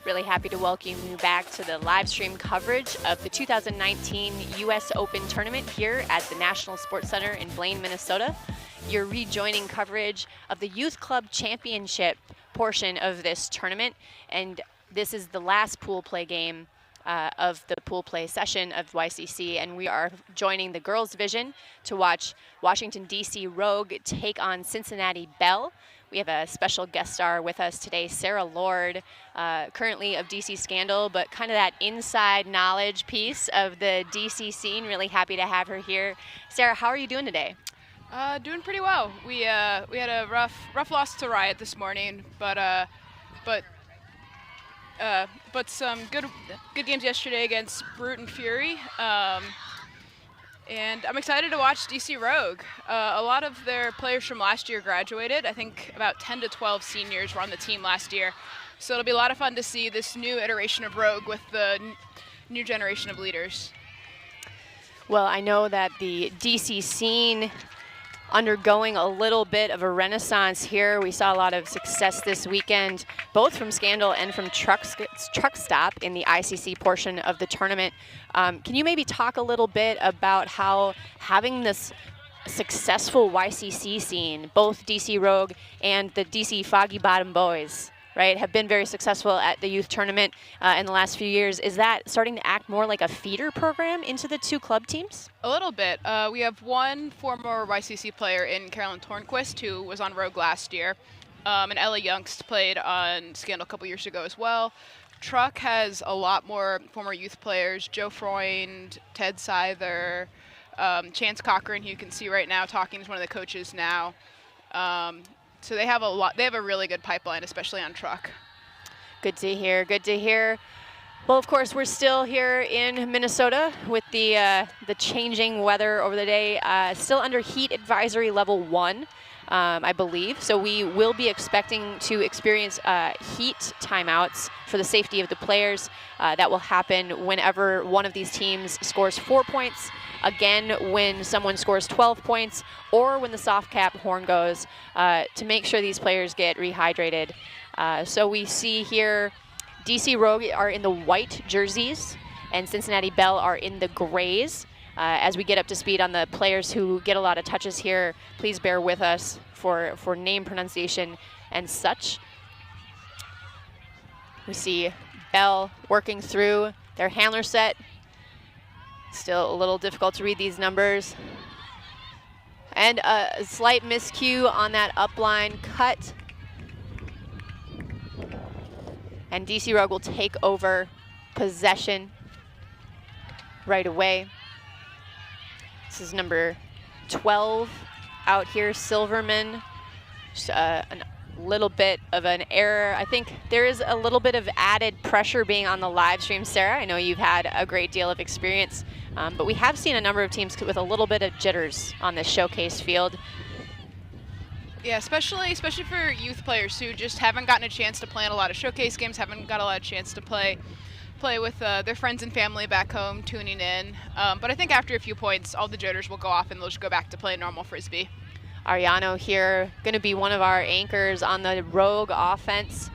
Really happy to welcome you back to the live stream coverage of the 2019 U.S. Open Tournament here at the National Sports Center in Blaine, Minnesota. You're rejoining coverage of the Youth Club Championship portion of this tournament, and this is the last pool play game of the pool play session of YCC, and we are joining the girls division to watch Washington, D.C. Rogue take on Cincinnati Belle. We have a special guest star with us today, Sarah Lord, currently of DC Scandal, but kind of that inside knowledge piece of the DC scene. Really happy to have her here. Sarah, how are you doing today? Doing pretty well. We had a rough loss to Riot this morning, but some good games yesterday against Brute and Fury. And I'm excited to watch DC Rogue. A lot of their players from last year graduated. I think about 10 to 12 seniors were on the team last year. So it'll be a lot of fun to see this new iteration of Rogue with the new generation of leaders. Well, I know that the DC scene undergoing a little bit of a renaissance here. We saw a lot of success this weekend, both from Scandal and from Truck Stop in the ICC portion of the tournament. Can you maybe talk a little bit about how having this successful YCC scene, both DC Rogue and the DC Foggy Bottom Boys, right, have been very successful at the youth tournament in the last few years. Is that starting to act more like a feeder program into the two club teams? A little bit. We have one former YCC player in Carolyn Tornquist, who was on Rogue last year, and Ella Youngst played on Scandal a couple years ago as well. Truck has a lot more former youth players: Joe Freund, Ted Seither, Chance Cochran, who you can see right now talking to one of the coaches now. So they have a lot. They have a really good pipeline, especially on Truck. Good to hear. Good to hear. Well, of course, we're still here in Minnesota with the changing weather over the day. Still under heat advisory level 1, I believe. So we will be expecting to experience heat timeouts for the safety of the players. That will happen whenever one of these teams scores 4 points. Again, when someone scores 12 points, or when the soft cap horn goes, to make sure these players get rehydrated. So we see here DC Rogue are in the white jerseys, and Cincinnati Belle are in the grays. As we get up to speed on the players who get a lot of touches here, please bear with us for name pronunciation and such. We see Belle working through their handler set. Still a little difficult to read these numbers. And a slight miscue on that upline cut. And DC Rogue will take over possession right away. This is number 12 out here, Silverman. Just a little bit of an error. I think there is a little bit of added pressure being on the live stream, Sarah. I know you've had a great deal of experience, but we have seen a number of teams with a little bit of jitters on this showcase field. Yeah, especially for youth players who just haven't gotten a chance to play in a lot of showcase games, haven't got a lot of chance to play with their friends and family back home tuning in. But I think after a few points, all the jitters will go off and they'll just go back to playing normal Frisbee. Ariano here, going to be one of our anchors on the Rogue offense.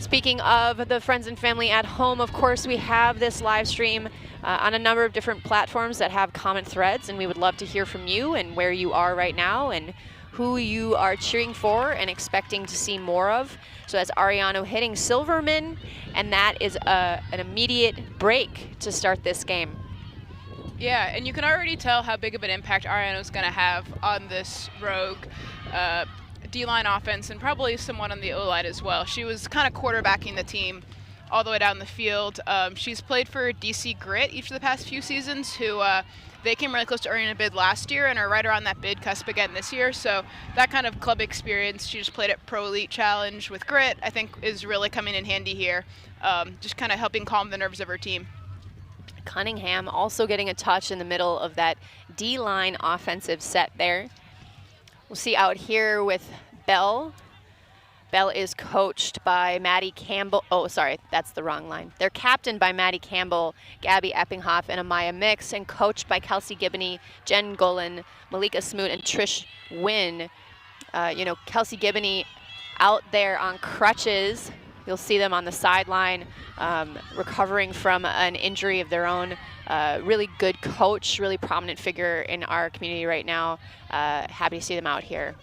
Speaking of the friends and family at home, of course, we have this live stream on a number of different platforms that have common threads, and we would love to hear from you and where you are right now and who you are cheering for and expecting to see more of. So that's Ariano hitting Silverman, and that is an immediate break to start this game. Yeah, and you can already tell how big of an impact Ariano's going to have on this Rogue D-line offense, and probably someone on the O-line as well. She was kind of quarterbacking the team all the way down the field. She's played for DC Grit each of the past few seasons, who they came really close to earning a bid last year and are right around that bid cusp again this year. So that kind of club experience, she just played at Pro Elite Challenge with Grit, I think is really coming in handy here, just kind of helping calm the nerves of her team. Cunningham also getting a touch in the middle of that D-line offensive set there. We'll see out here with Belle. Belle is coached by Maddie Campbell. Oh, sorry, that's the wrong line. They're captained by Maddie Campbell, Gabby Eppinghoff, and Amaya Mix, and coached by Kelsey Gibney, Jen Golan, Malika Smoot, and Trish Wynn. Kelsey Gibney out there on crutches You'll see them on the sideline recovering from an injury of their own. Really good coach, really prominent figure in our community right now. Happy to see them out here.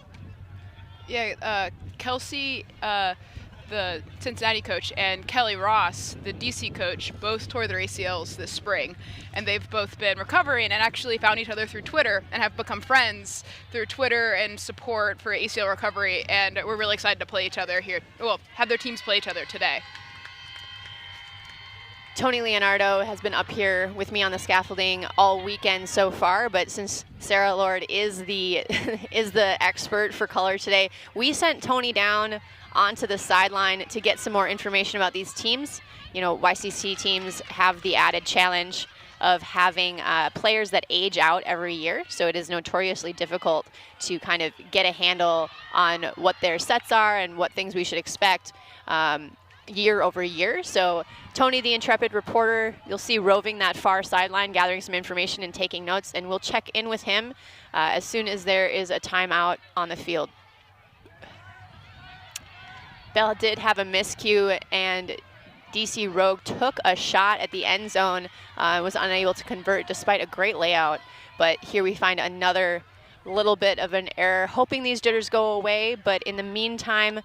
Yeah, Kelsey, the Cincinnati coach, and Kelly Ross, the DC coach, both tore their ACLs this spring, and they've both been recovering and actually found each other through Twitter and have become friends through Twitter and support for ACL recovery, and we're really excited to play each other here. Well, have their teams play each other today. Tony Leonardo has been up here with me on the scaffolding all weekend so far, but since Sarah Lord is the expert for color today, we sent Tony down onto the sideline to get some more information about these teams. You know, YCC teams have the added challenge of having players that age out every year, so it is notoriously difficult to kind of get a handle on what their sets are and what things we should expect year over year. So Tony, the intrepid reporter, you'll see roving that far sideline, gathering some information and taking notes, and we'll check in with him as soon as there is a timeout on the field. Belle did have a miscue, and DC Rogue took a shot at the end zone, was unable to convert despite a great layout. But here we find another little bit of an error, hoping these jitters go away. But in the meantime,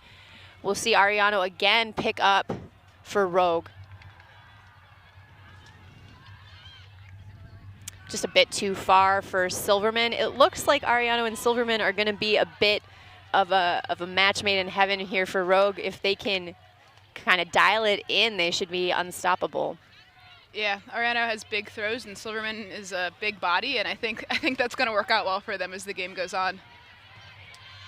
we'll see Ariano again pick up for Rogue. Just a bit too far for Silverman. It looks like Ariano and Silverman are going to be a bit of a match made in heaven here for Rogue. If they can kind of dial it in, they should be unstoppable. Yeah, Ariano has big throws and Silverman is a big body, and I think that's going to work out well for them as the game goes on.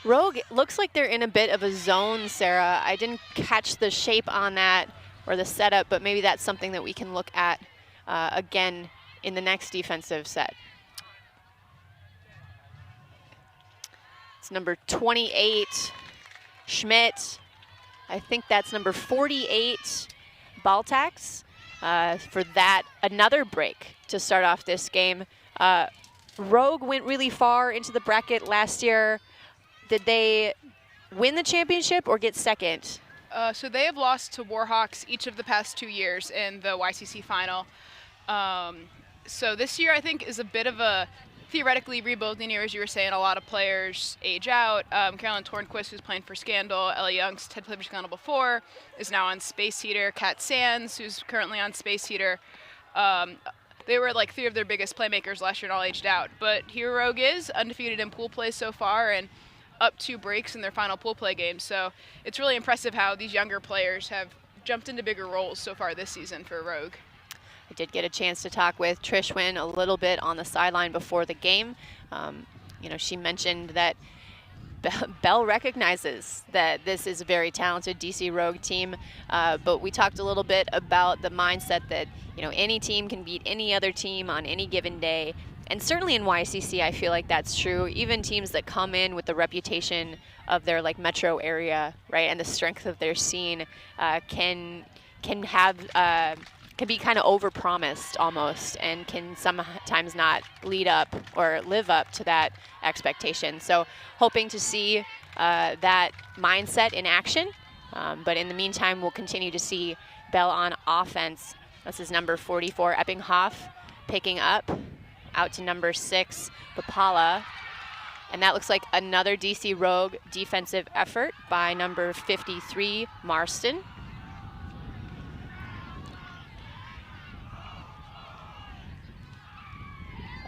Rogue looks like they're in a bit of a zone, Sarah. I didn't catch the shape on that or the setup, but maybe that's something that we can look at again in the next defensive set. It's number 28, Schmidt. I think that's number 48, Baltax, for that. Another break to start off this game. Rogue went really far into the bracket last year. Did they win the championship or get second? So they have lost to Warhawks each of the past 2 years in the YCC final. So this year, I think, is a bit of a theoretically rebuilding year, as you were saying. A lot of players age out. Carolyn Tornquist, who's playing for Scandal, Ellie Youngst had played for Scandal before, is now on Space Heater. Kat Sands, who's currently on Space Heater. They were like 3 of their biggest playmakers last year and all aged out. But here Rogue is, undefeated in pool play so far, and up 2 breaks in their final pool play game. So it's really impressive how these younger players have jumped into bigger roles so far this season for Rogue. I did get a chance to talk with Trish Wynn a little bit on the sideline before the game. You know, she mentioned that Belle recognizes that this is a very talented DC Rogue team, but we talked a little bit about the mindset that, you know, any team can beat any other team on any given day. And certainly in YCC, I feel like that's true. Even teams that come in with the reputation of their like metro area, right, and the strength of their scene can be kind of overpromised almost, and can sometimes not lead up or live up to that expectation. So hoping to see that mindset in action. But in the meantime, we'll continue to see Belle on offense. This is number 44, Eppinghoff, picking up out to number 6, Papala. And that looks like another DC Rogue defensive effort by number 53, Marston.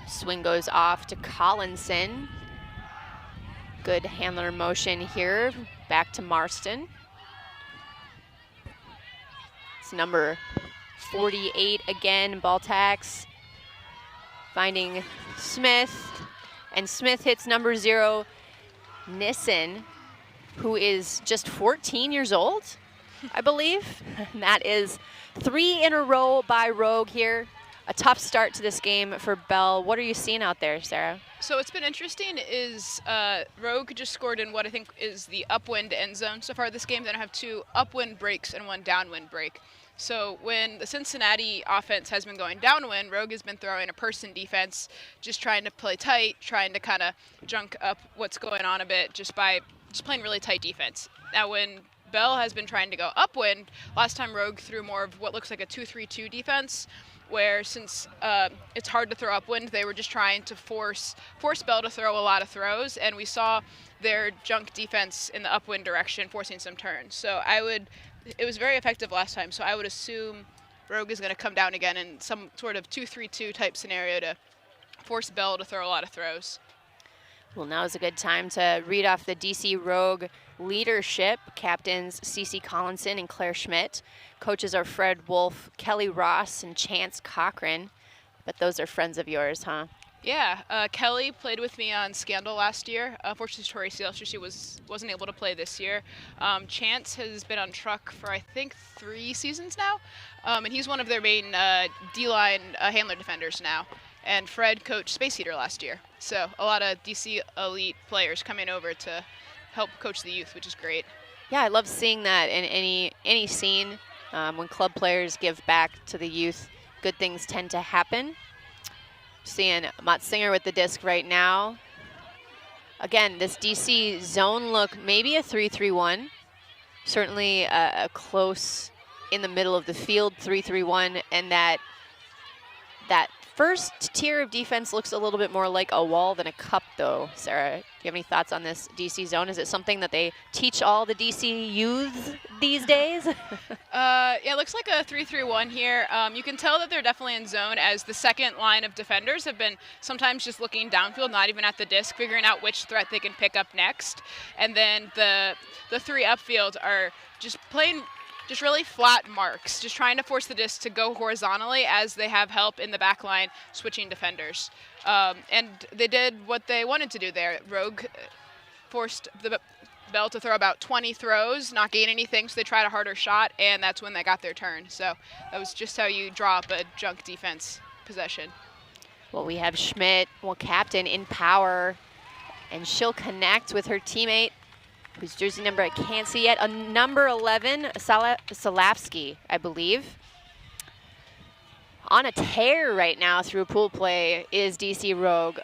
Swing goes off to Collinson. Good handler motion here. Back to Marston. It's number 48 again, Baltax. Finding Smith. And Smith hits number 0, Nissen, who is just 14 years old, I believe. And that is 3 in a row by Rogue here. A tough start to this game for Belle. What are you seeing out there, Sarah? So what's been interesting is Rogue just scored in what I think is the upwind end zone so far this game. Then I have 2 upwind breaks and 1 downwind break. So when the Cincinnati offense has been going downwind, Rogue has been throwing a person defense, just trying to play tight, trying to kind of junk up what's going on a bit just by playing really tight defense. Now when Belle has been trying to go upwind. Last time Rogue threw more of what looks like a 2-3-2 defense, where since it's hard to throw upwind, they were just trying to force Belle to throw a lot of throws, and we saw their junk defense in the upwind direction forcing some turns. So it was very effective last time, so I would assume Rogue is going to come down again in some sort of 2-3-2 type scenario to force Belle to throw a lot of throws. Well, now is a good time to read off the DC Rogue leadership. Captains Cece Collinson and Claire Schmidt. Coaches are Fred Wolf, Kelly Ross, and Chance Cochran. But those are friends of yours, huh? Yeah, Kelly played with me on Scandal last year. Unfortunately, Tori Sealster, she wasn't able to play this year. Chance has been on truck for, I think, 3 seasons now. And he's one of their main D-line handler defenders now. And Fred coached Space Heater last year. So a lot of DC elite players coming over to help coach the youth, which is great. Yeah, I love seeing that in any scene. When club players give back to the youth, good things tend to happen. Seeing Mott Singer with the disc right now. Again, this DC zone look, maybe a 3-3-1. Certainly a close in the middle of the field 3-3-1, and that first tier of defense looks a little bit more like a wall than a cup, though. Sarah, do you have any thoughts on this DC zone? Is it something that they teach all the DC youths these days? Yeah, it looks like a 3-3-1 here. You can tell that they're definitely in zone, as the second line of defenders have been sometimes just looking downfield, not even at the disc, figuring out which threat they can pick up next. And then the 3 upfield are just playing just really flat marks, just trying to force the disc to go horizontally as they have help in the back line switching defenders. And they did what they wanted to do there. Rogue forced the Belle to throw about 20 throws, not gain anything, so they tried a harder shot, and that's when they got their turn. So that was just how you draw up a junk defense possession. Well, we have Schmidt, captain in power, and she'll connect with her teammate, whose jersey number I can't see yet, a number 11, Salafsky, I believe. On a tear right now through pool play is DC Rogue.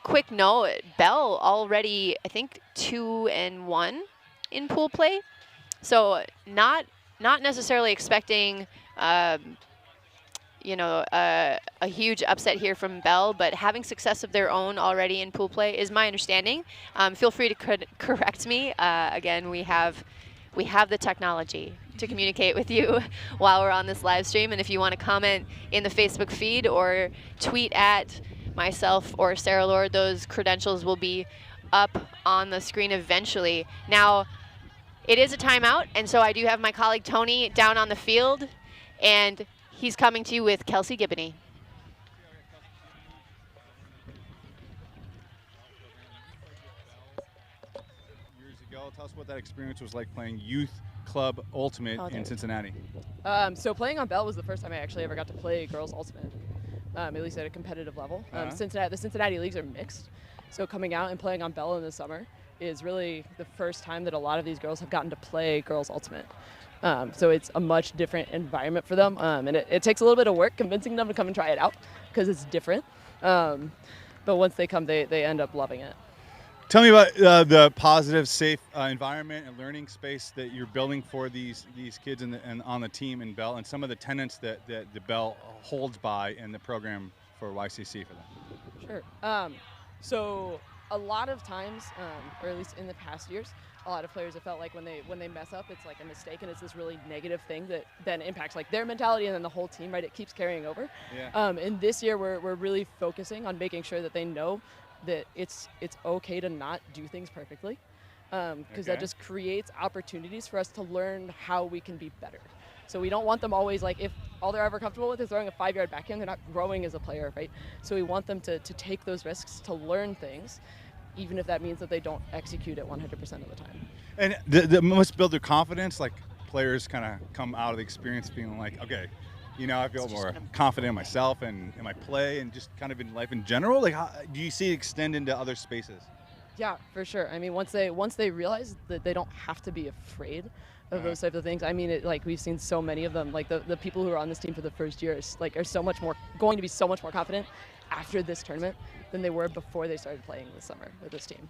Quick note, Belle already, I think, 2-1 in pool play. So not necessarily expecting, a huge upset here from Belle, but having success of their own already in pool play is my understanding. Feel free to correct me. Again, we have the technology to communicate with you while we're on this live stream. And if you want to comment in the Facebook feed or tweet at myself or Sarah Lord, those credentials will be up on the screen eventually. Now, it is a timeout, and so I do have my colleague Tony down on the field, and he's coming to you with Kelsey Gibney. Years ago, tell us what that experience was like playing Youth Club Ultimate in Cincinnati. So playing on Belle was the first time I actually ever got to play Girls Ultimate, at least at a competitive level. The Cincinnati leagues are mixed, so coming out and playing on Belle in the summer is really the first time that a lot of these girls have gotten to play Girls Ultimate. So it's a much different environment for them, and it takes a little bit of work convincing them to come and try it out because it's different. But once they come, they end up loving it. Tell me about the positive, safe environment and learning space that you're building for these kids and on the team in Belle, and some of the tenets that the Belle holds by in the program for YCC for them. Sure. So a lot of times, or at least in the past years, a lot of players have felt like when they mess up, it's like a mistake, and it's this really negative thing that then impacts like their mentality and then the whole team, right? It keeps carrying over. Yeah. And this year we're really focusing on making sure that they know that it's okay to not do things perfectly, because that just creates opportunities for us to learn how we can be better. So we don't want them always like, if all they're ever comfortable with is throwing a 5-yard backhand, they're not growing as a player, right? So we want them to take those risks, to learn things, even if that means that they don't execute it 100% of the time. And that must build their confidence, like players kind of come out of the experience feeling like, okay, I feel more confident in myself and in my play and just kind of in life in general. Like, how do you see it extend into other spaces? Yeah, for sure. I mean, once they realize that they don't have to be afraid of those types of things. I mean, like we've seen so many of them. Like the people who are on this team for the first year are so much more going to be so much more confident after this tournament than they were before they started playing this summer with this team.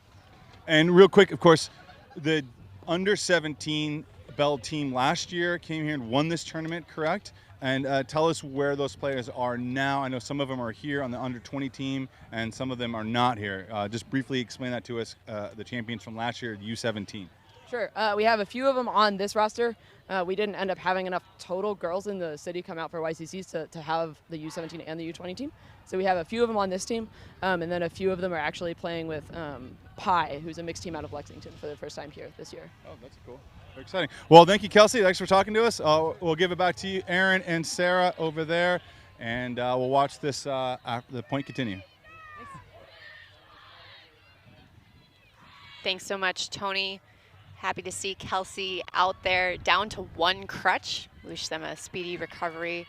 And real quick, of course, the under 17 Belle team last year, came here and won this tournament, correct? And tell us where those players are now. I know some of them are here on the under-20 team, and some of them are not here. Just briefly explain that to us, the champions from last year, U-17. Sure. We have a few of them on this roster. We didn't end up having enough total girls in the city come out for YCCs to have the U-17 and the U-20 team. So we have a few of them on this team, and then a few of them are actually playing with Pi, who's a mixed team out of Lexington for the first time here this year. Oh, that's cool. Very exciting. Well, thank you, Kelsey. Thanks for talking to us. We'll give it back to you, Aaron and Sarah over there, and we'll watch this after the point continue. Thanks so much, Tony. Happy to see Kelsey out there down to one crutch. Wish them a speedy recovery.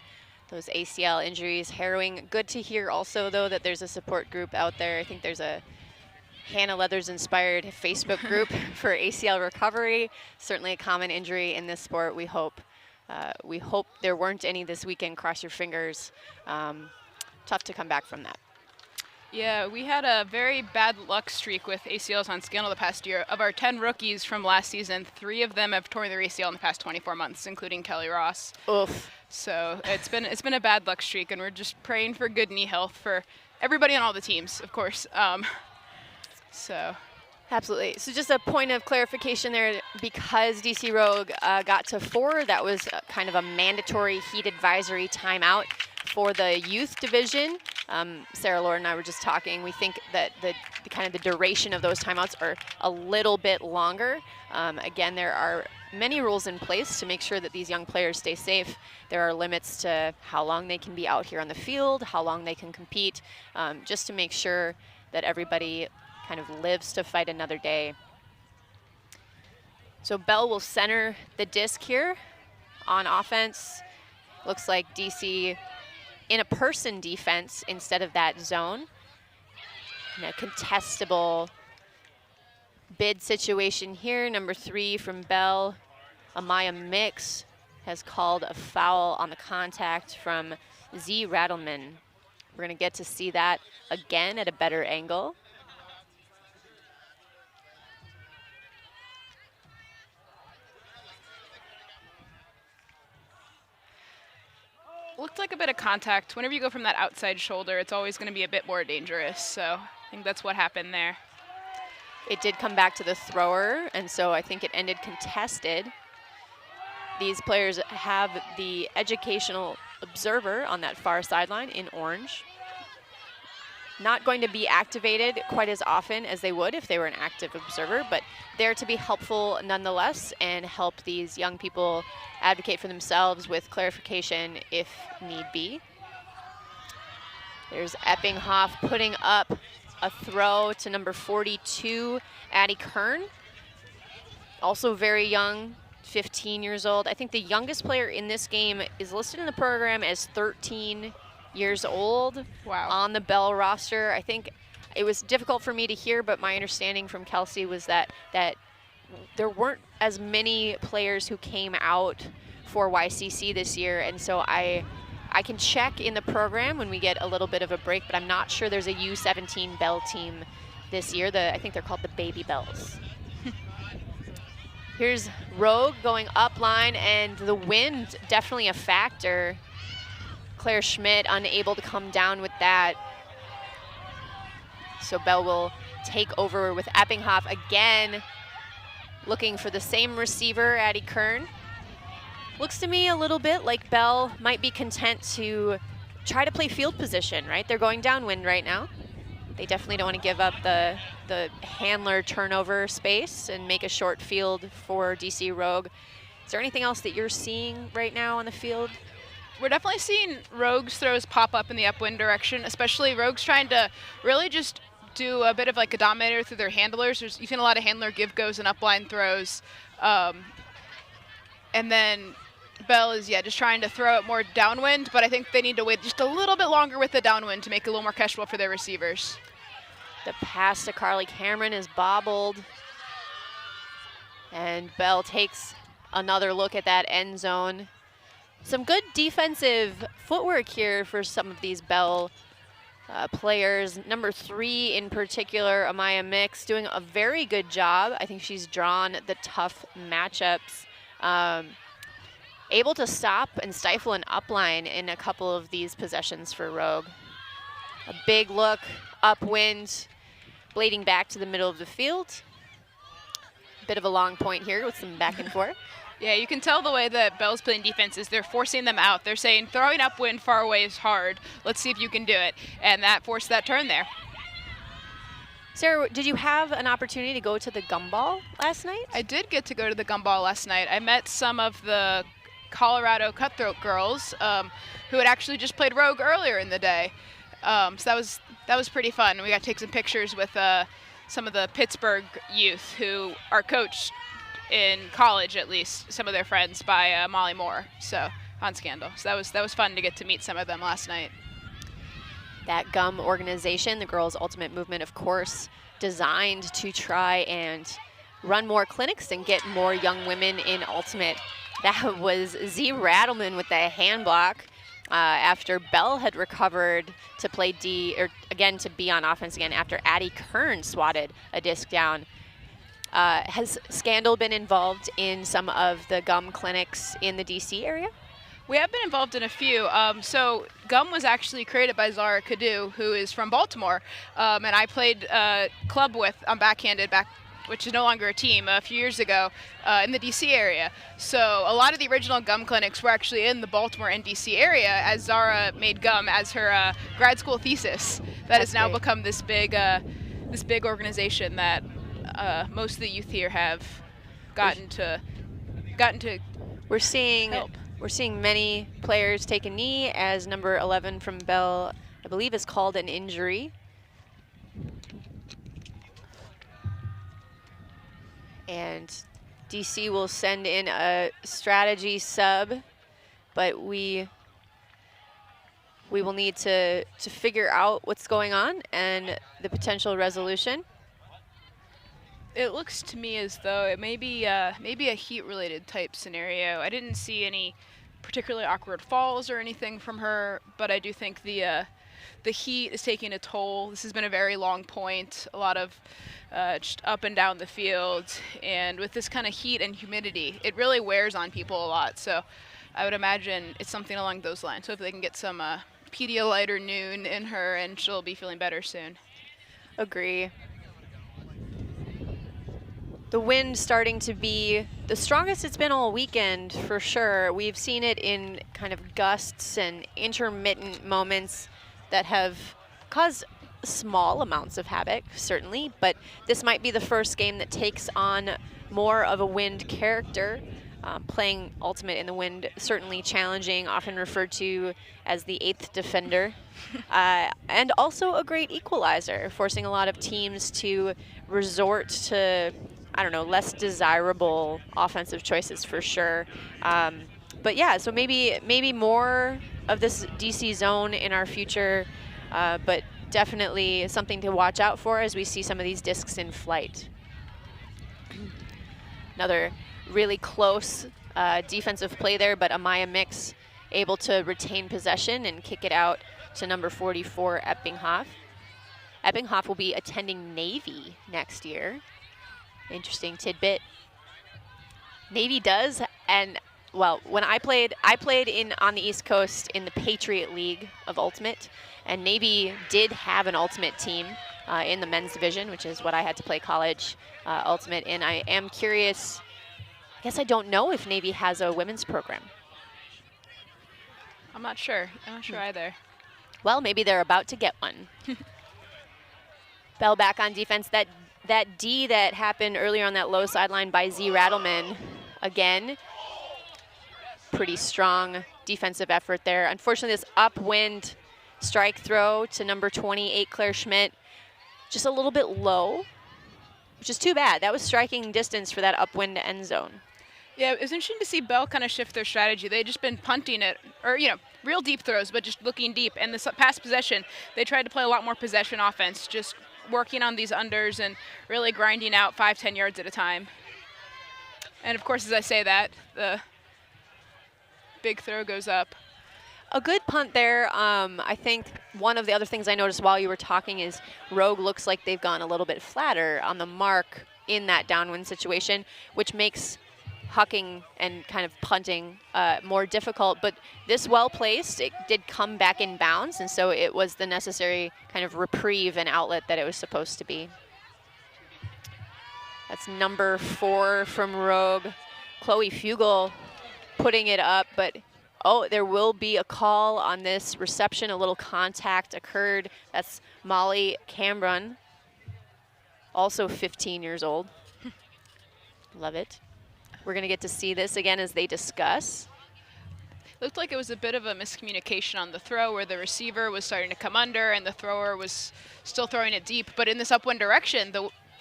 Those ACL injuries, harrowing. Good to hear also, though, that there's a support group out there. I think there's a Hannah Leathers-inspired Facebook group for ACL recovery. Certainly a common injury in this sport. We hope there weren't any this weekend. Cross your fingers. Tough to come back from that. Yeah, we had a very bad luck streak with ACLs on scandal the past year. Of our 10 rookies from last season, 3 of them have torn their ACL in the past 24 months, including Kelly Ross. Oof. So it's been a bad luck streak, and we're just praying for good knee health for everybody on all the teams, of course. Absolutely. So just a point of clarification there, because DC Rogue got to 4, that was kind of a mandatory heat advisory timeout for the youth division. Sarah Lord and I were just talking. We think that the kind of the duration of those timeouts are a little bit longer. Again, there are many rules in place to make sure that these young players stay safe. There are limits to how long they can be out here on the field, how long they can compete, just to make sure that everybody kind of lives to fight another day. So Belle will center the disc here on offense. Looks like DC in a person defense instead of that zone. In a contestable bid situation here. Number 3 from Belle, Amaya Mix, has called a foul on the contact from Z Rattleman. We're gonna get to see that again at a better angle. Looked like a bit of contact. Whenever you go from that outside shoulder, it's always going to be a bit more dangerous. So I think that's what happened there. It did come back to the thrower, and so I think it ended contested. These players have the educational observer on that far sideline in orange. Not going to be activated quite as often as they would if they were an active observer, but there to be helpful nonetheless and help these young people advocate for themselves with clarification if need be. There's Eppinghoff putting up a throw to number 42, Addie Kern. Also very young, 15 years old. I think the youngest player in this game is listed in the program as 13 years old. Wow. On the Belle roster. I think it was difficult for me to hear, but my understanding from Kelsey was that there weren't as many players who came out for YCC this year, and so I can check in the program when we get a little bit of a break, but I'm not sure there's a U-17 Belle team this year. I think they're called the Baby Bells. Here's Rogue going up line, and the wind definitely a factor. Claire Schmidt unable to come down with that. So Belle will take over with Eppinghoff again, looking for the same receiver, Addie Kern. Looks to me a little bit like Belle might be content to try to play field position, right? They're going downwind right now. They definitely don't want to give up the handler turnover space and make a short field for DC Rogue. Is there anything else that you're seeing right now on the field? We're definitely seeing Rogue's throws pop up in the upwind direction, especially Rogue's trying to really just do a bit of like a dominator through their handlers. You've seen a lot of handler give-goes and upline throws. And then Belle is, just trying to throw it more downwind, but I think they need to wait just a little bit longer with the downwind to make it a little more catchable for their receivers. The pass to Carly Cameron is bobbled. And Belle takes another look at that end zone. Some good defensive footwork here for some of these Belle players. Number 3 in particular, Amaya Mix, doing a very good job. I think she's drawn the tough matchups Able to stop and stifle an upline in a couple of these possessions for Rogue. A big look, upwind, blading back to the middle of the field. Bit of a long point here with some back and forth. Yeah, you can tell the way that Belle's playing defense is they're forcing them out. They're saying throwing upwind far away is hard. Let's see if you can do it. And that forced that turn there. Sarah, did you have an opportunity to go to the gumball last night? I did get to go to the gumball last night. I met some of the Colorado Cutthroat girls who had actually just played Rogue earlier in the day. So that was pretty fun. We got to take some pictures with some of the Pittsburgh youth who are coached in college, at least some of their friends, by Molly Moore, so on Scandal. So that was fun to get to meet some of them last night. That GUM organization, the Girls Ultimate Movement, of course, designed to try and run more clinics and get more young women in Ultimate. That was Z Rattleman with the hand block after Belle had recovered to play D, or again to be on offense again after Addie Kern swatted a disc down. Has Scandal been involved in some of the GUM clinics in the DC area? We have been involved in a few. So GUM was actually created by Zara Cadu, who is from Baltimore, and I played club with on Backhanded, which is no longer a team, a few years ago in the DC area. So a lot of the original GUM clinics were actually in the Baltimore and DC area, as Zara made GUM as her grad school thesis. That has now become this big organization that most of the youth here have gotten to We're seeing help. We're seeing many players take a knee as number 11 from Belle, I believe, is called an injury. And DC will send in a strategy sub, but we will need to figure out what's going on and the potential resolution. It looks to me as though it may be a heat-related type scenario. I didn't see any particularly awkward falls or anything from her, but I do think the heat is taking a toll. This has been a very long point, a lot of just up and down the field, and with this kind of heat and humidity, it really wears on people a lot. So I would imagine it's something along those lines. So if they can get some Pedialyte or Noon in her, and she'll be feeling better soon. Agree. The wind starting to be the strongest it's been all weekend, for sure. We've seen it in kind of gusts and intermittent moments that have caused small amounts of havoc, certainly, but this might be the first game that takes on more of a wind character. Playing Ultimate in the wind, certainly challenging, often referred to as the 8th defender, and also a great equalizer, forcing a lot of teams to resort to, I don't know, less desirable offensive choices for sure. But yeah, so maybe more of this DC zone in our future, but definitely something to watch out for as we see some of these discs in flight. Another really close defensive play there, but Amaya Mix able to retain possession and kick it out to number 44, Eppinghoff. Eppinghoff will be attending Navy next year. Interesting tidbit. Navy does, and well, when I played on the East Coast in the Patriot League of Ultimate, and Navy did have an Ultimate team in the men's division, which is what I had to play college Ultimate in. I am curious, I guess I don't know if Navy has a women's program. I'm not sure either. Well, maybe they're about to get one. Belle back on defense. That D that happened earlier on that low sideline by Z Rattleman, again, pretty strong defensive effort there. Unfortunately, this upwind strike throw to number 28, Claire Schmidt, just a little bit low, which is too bad. That was striking distance for that upwind end zone. Yeah, it was interesting to see Belle kind of shift their strategy. They'd just been punting it, or, real deep throws, but just looking deep. And this past possession, they tried to play a lot more possession offense, just working on these unders and really grinding out 5-10 yards at a time. And of course, as I say that, the big throw goes up. A good punt there. I think one of the other things I noticed while you were talking is Rogue looks like they've gone a little bit flatter on the mark in that downwind situation, which makes hucking and kind of punting more difficult, but this well placed, it did come back in bounds, and so it was the necessary kind of reprieve and outlet that it was supposed to be. That's number 4 from Rogue. Chloe Fugel putting it up, but oh, there will be a call on this reception. A little contact occurred. That's Molly Cambrun, also 15 years old. Love it. We're going to get to see this again as they discuss. Looked like it was a bit of a miscommunication on the throw where the receiver was starting to come under and the thrower was still throwing it deep. But in this upwind direction,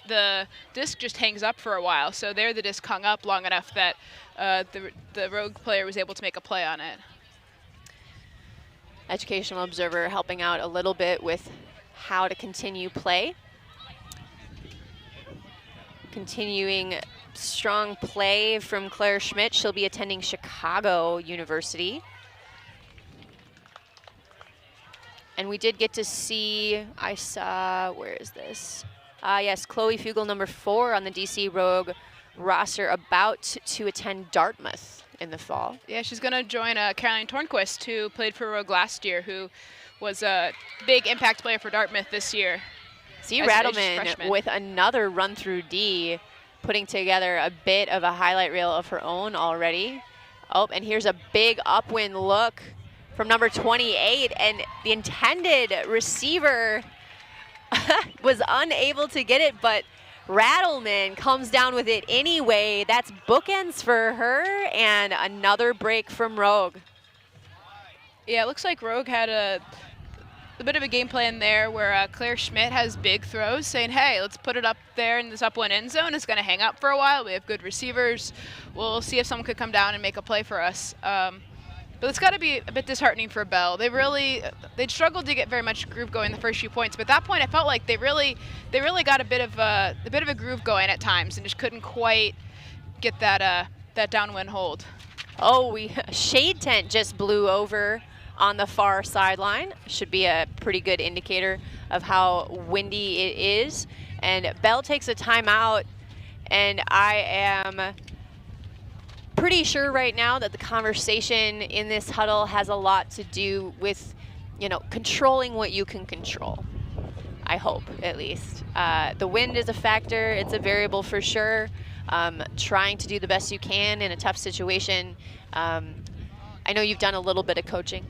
the disc just hangs up for a while. So there the disc hung up long enough that the Rogue player was able to make a play on it. Educational observer helping out a little bit with how to continue play. Continuing strong play from Claire Schmidt. She'll be attending Chicago University. And we did get to see, I saw, where is this? Yes, Chloe Fugel, number 4 on the DC Rogue roster, about to attend Dartmouth in the fall. Yeah, she's going to join Caroline Tornquist, who played for Rogue last year, who was a big impact player for Dartmouth this year. See Rattleman with another run through D, putting together a bit of a highlight reel of her own already. Oh, and here's a big upwind look from number 28, and the intended receiver was unable to get it, but Rattleman comes down with it anyway. That's bookends for her, and another break from Rogue. Yeah, it looks like Rogue had a bit of a game plan there where Claire Schmidt has big throws saying, hey, let's put it up there in this upwind end zone. It's going to hang up for a while. We have good receivers. We'll see if someone could come down and make a play for us. But it's got to be a bit disheartening for Belle. They'd struggled to get very much groove going the first few points, but at that point I felt like they really got a bit of a groove going at times and just couldn't quite get that downwind hold. Oh, shade tent just blew over on the far sideline. Should be a pretty good indicator of how windy it is. And Belle takes a timeout, and I am pretty sure right now that the conversation in this huddle has a lot to do with, controlling what you can control. I hope, at least. The wind is a factor. It's a variable for sure. Trying to do the best you can in a tough situation. I know you've done a little bit of coaching.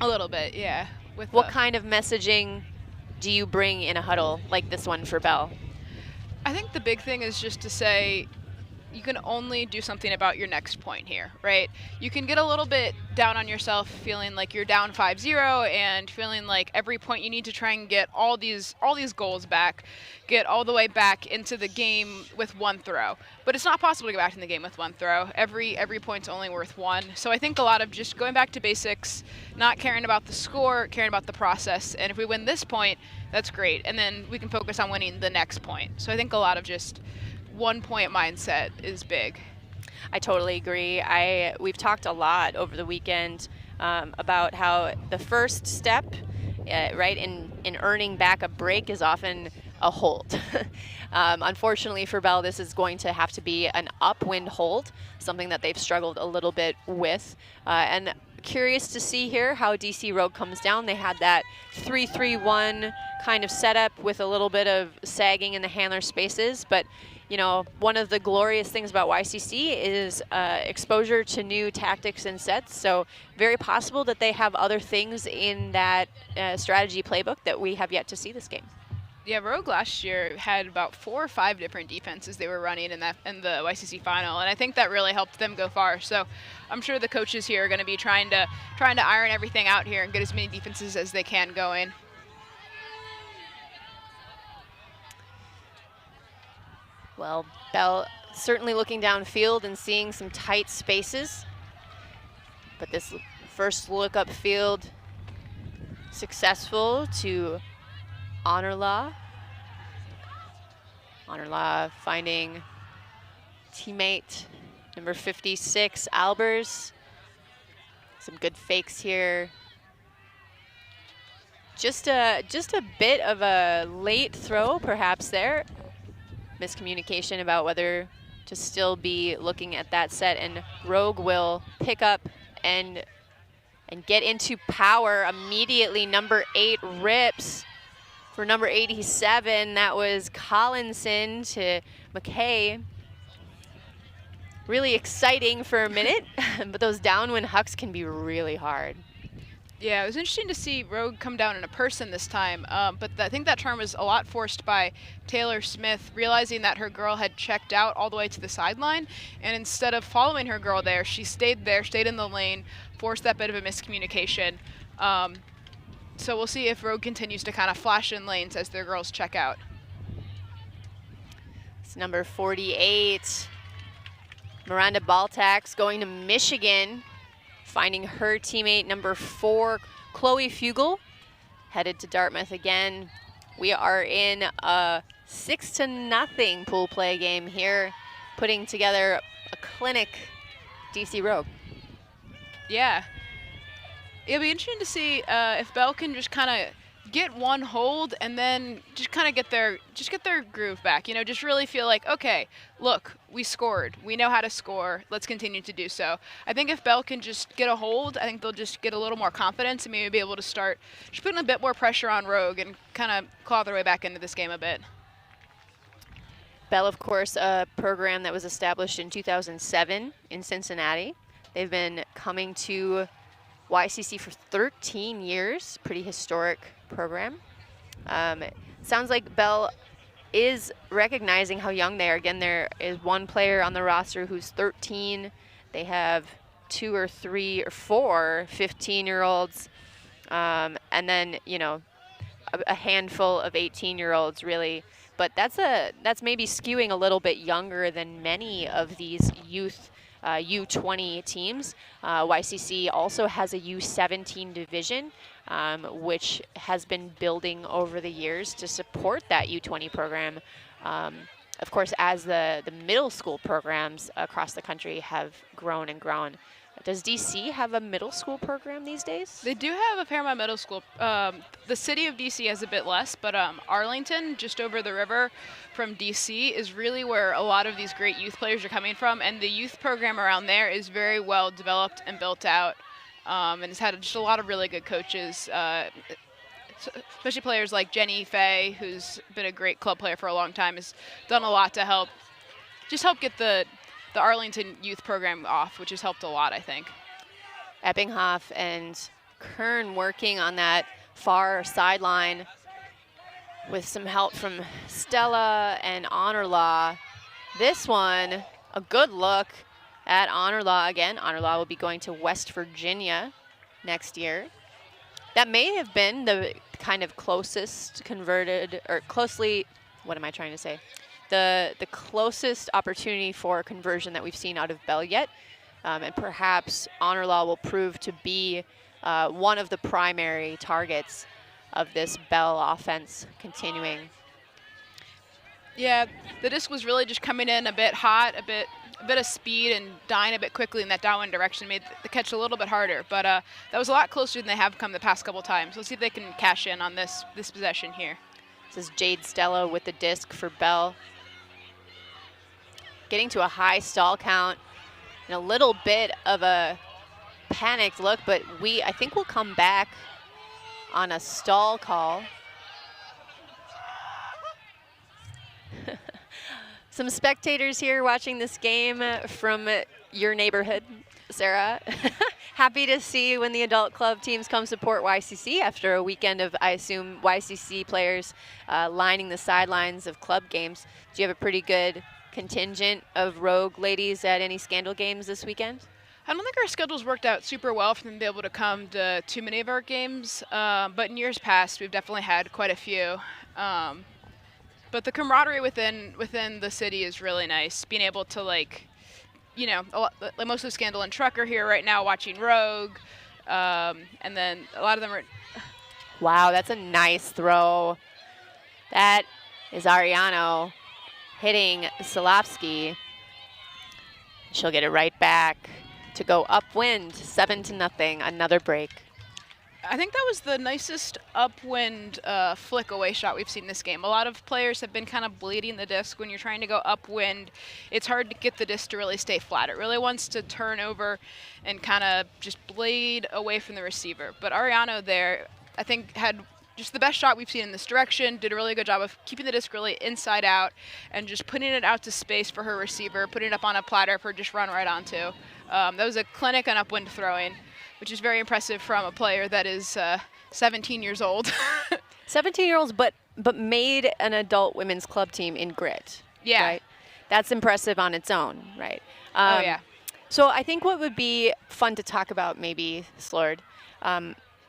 A little bit, yeah. What kind of messaging do you bring in a huddle like this one for Belle? I think the big thing is just to say, you can only do something about your next point here, right? You can get a little bit down on yourself, feeling like you're down 5-0 and feeling like every point you need to try and get all these goals back, get all the way back into the game with one throw. But it's not possible to get back in the game with one throw. Every point's only worth 1. So I think a lot of just going back to basics, not caring about the score, caring about the process. And if we win this point, that's great. And then we can focus on winning the next point. So I think a lot of just 1-point mindset is big. I totally agree. We've talked a lot over the weekend about how the first step, right, in earning back a break is often a hold. Unfortunately for Belle, this is going to have to be an upwind hold, something that they've struggled a little bit with. And curious to see here how DC Rogue comes down. They had that 3-3-1 kind of setup with a little bit of sagging in the handler spaces, but one of the glorious things about YCC is exposure to new tactics and sets. So very possible that they have other things in that strategy playbook that we have yet to see this game. Yeah, Rogue last year had about 4 or 5 different defenses they were running in the YCC final, and I think that really helped them go far. So I'm sure the coaches here are going to be trying to iron everything out here and get as many defenses as they can going. Well, Belle certainly looking downfield and seeing some tight spaces. But this first look upfield successful to Honorlaw. Honorlaw finding teammate number 56, Albers. Some good fakes here. Just a bit of a late throw perhaps there. Miscommunication about whether to still be looking at that set, and Rogue will pick up and get into power immediately. Number 8 rips for number 87. That was Collinson to McKay. Really exciting for a minute, but those downwind hucks can be really hard. Yeah, it was interesting to see Rogue come down in a person this time, but I think that turn was a lot forced by Taylor Smith realizing that her girl had checked out all the way to the sideline, and instead of following her girl there, she stayed in the lane, forced that bit of a miscommunication. So we'll see if Rogue continues to kind of flash in lanes as their girls check out. It's number 48, Miranda Baltax, going to Michigan, finding her teammate number 4, Chloe Fugel, headed to Dartmouth again. We are in a 6-0 pool play game here, putting together a clinic DC Rogue. Yeah. It'll be interesting to see if Belle can just kind of get one hold and then just kind of get their groove back. You know, just really feel like, okay, look, we scored. We know how to score. Let's continue to do so. I think if Belle can just get a hold, I think they'll just get a little more confidence and maybe be able to start just putting a bit more pressure on Rogue and kind of claw their way back into this game a bit. Belle, of course, a program that was established in 2007 in Cincinnati. They've been coming to YCC for 13 years, pretty historic program. Sounds like Belle is recognizing how young they are. Again, there is one player on the roster who's 13. They have 2 or 3 or 4 15-year-olds, and then, you know, a handful of 18-year-olds really. But that's maybe skewing a little bit younger than many of these youth U-20 teams. YCC also has a U-17 division, which has been building over the years to support that U-20 program. Of course, as the middle school programs across the country have grown and grown. Does DC have a middle school program these days? They do have a fair amount of middle school. The city of DC has a bit less, but Arlington, just over the river from DC, is really where a lot of these great youth players are coming from, and the youth program around there is very well developed and built out, and it's had just a lot of really good coaches, especially players like Jenny Fay, who's been a great club player for a long time, has done a lot to help get the Arlington youth program off, which has helped a lot, I think. Eppinghoff and Kern working on that far sideline with some help from Stella and Honor Law. This one, a good look at Honor Law again. Honor Law will be going to West Virginia next year. That may have been the kind of closest converted, or closely, what am I trying to say? The closest opportunity for conversion that we've seen out of Belle yet. And perhaps Honor Law will prove to be one of the primary targets of this Belle offense continuing. Yeah, the disc was really just coming in a bit hot, a bit of speed and dying a bit quickly in that downwind direction, made the catch a little bit harder. But that was a lot closer than they have come the past couple times. Let's see if they can cash in on this possession here. This is Jade Stella with the disc for Belle. Getting to a high stall count and a little bit of a panicked look, but I think we'll come back on a stall call. Some spectators here watching this game from your neighborhood, Sarah. Happy to see when the adult club teams come support YCC after a weekend of, I assume, YCC players lining the sidelines of club games. Do you have a pretty good contingent of Rogue ladies at any Scandal games this weekend? I don't think our schedule's worked out super well for them to be able to come to too many of our games, but in years past, we've definitely had quite a few. But the camaraderie within the city is really nice. Being able to, like, you know, most of Scandal and Truck are here right now watching Rogue, and then a lot of them are. Wow, that's a nice throw. That is Ariano hitting Solovsky. She'll get it right back to go upwind, 7-0, another break. I think that was the nicest upwind flick away shot we've seen this game. A lot of players have been kind of bleeding the disc. When you're trying to go upwind, it's hard to get the disc to really stay flat. It really wants to turn over and kind of just blade away from the receiver. But Ariano there, I think, had just the best shot we've seen in this direction, did a really good job of keeping the disc really inside out and just putting it out to space for her receiver, putting it up on a platter for her to just run right onto. That was a clinic on upwind throwing, which is very impressive from a player that is 17 years old. 17-year-olds, but made an adult women's club team in grit. Yeah. Right? That's impressive on its own, right? Oh, yeah. So I think what would be fun to talk about maybe, Slord,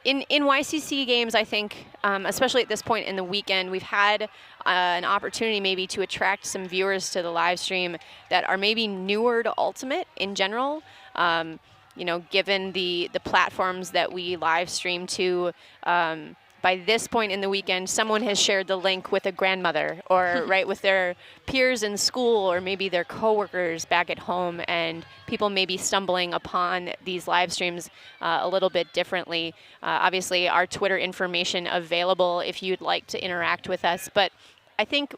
in YCC games, I think, especially at this point in the weekend, we've had an opportunity maybe to attract some viewers to the live stream that are maybe newer to Ultimate in general. You know, given the platforms that we live stream to, by this point in the weekend, someone has shared the link with a grandmother or right with their peers in school or maybe their coworkers back at home, and people may be stumbling upon these live streams a little bit differently. Obviously, our Twitter information available if you'd like to interact with us, but I think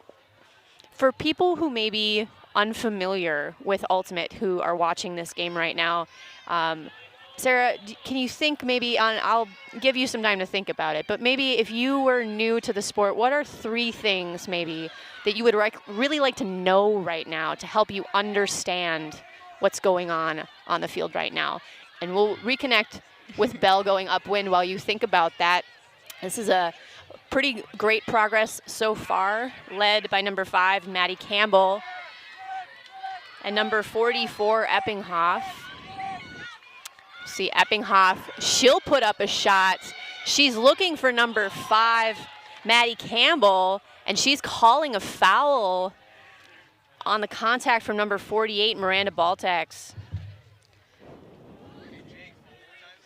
for people who may be unfamiliar with Ultimate who are watching this game right now, Sarah, can you think maybe on, I'll give you some time to think about it, but maybe if you were new to the sport, what are 3 things maybe that you would really like to know right now to help you understand what's going on the field right now? And we'll reconnect with Belle going upwind while you think about that. This is a pretty great progress so far, led by number 5, Maddie Campbell, and number 44, Eppinghoff. See Eppinghoff, she'll put up a shot. She's looking for number 5, Maddie Campbell, and she's calling a foul on the contact from number 48, Miranda Baltax.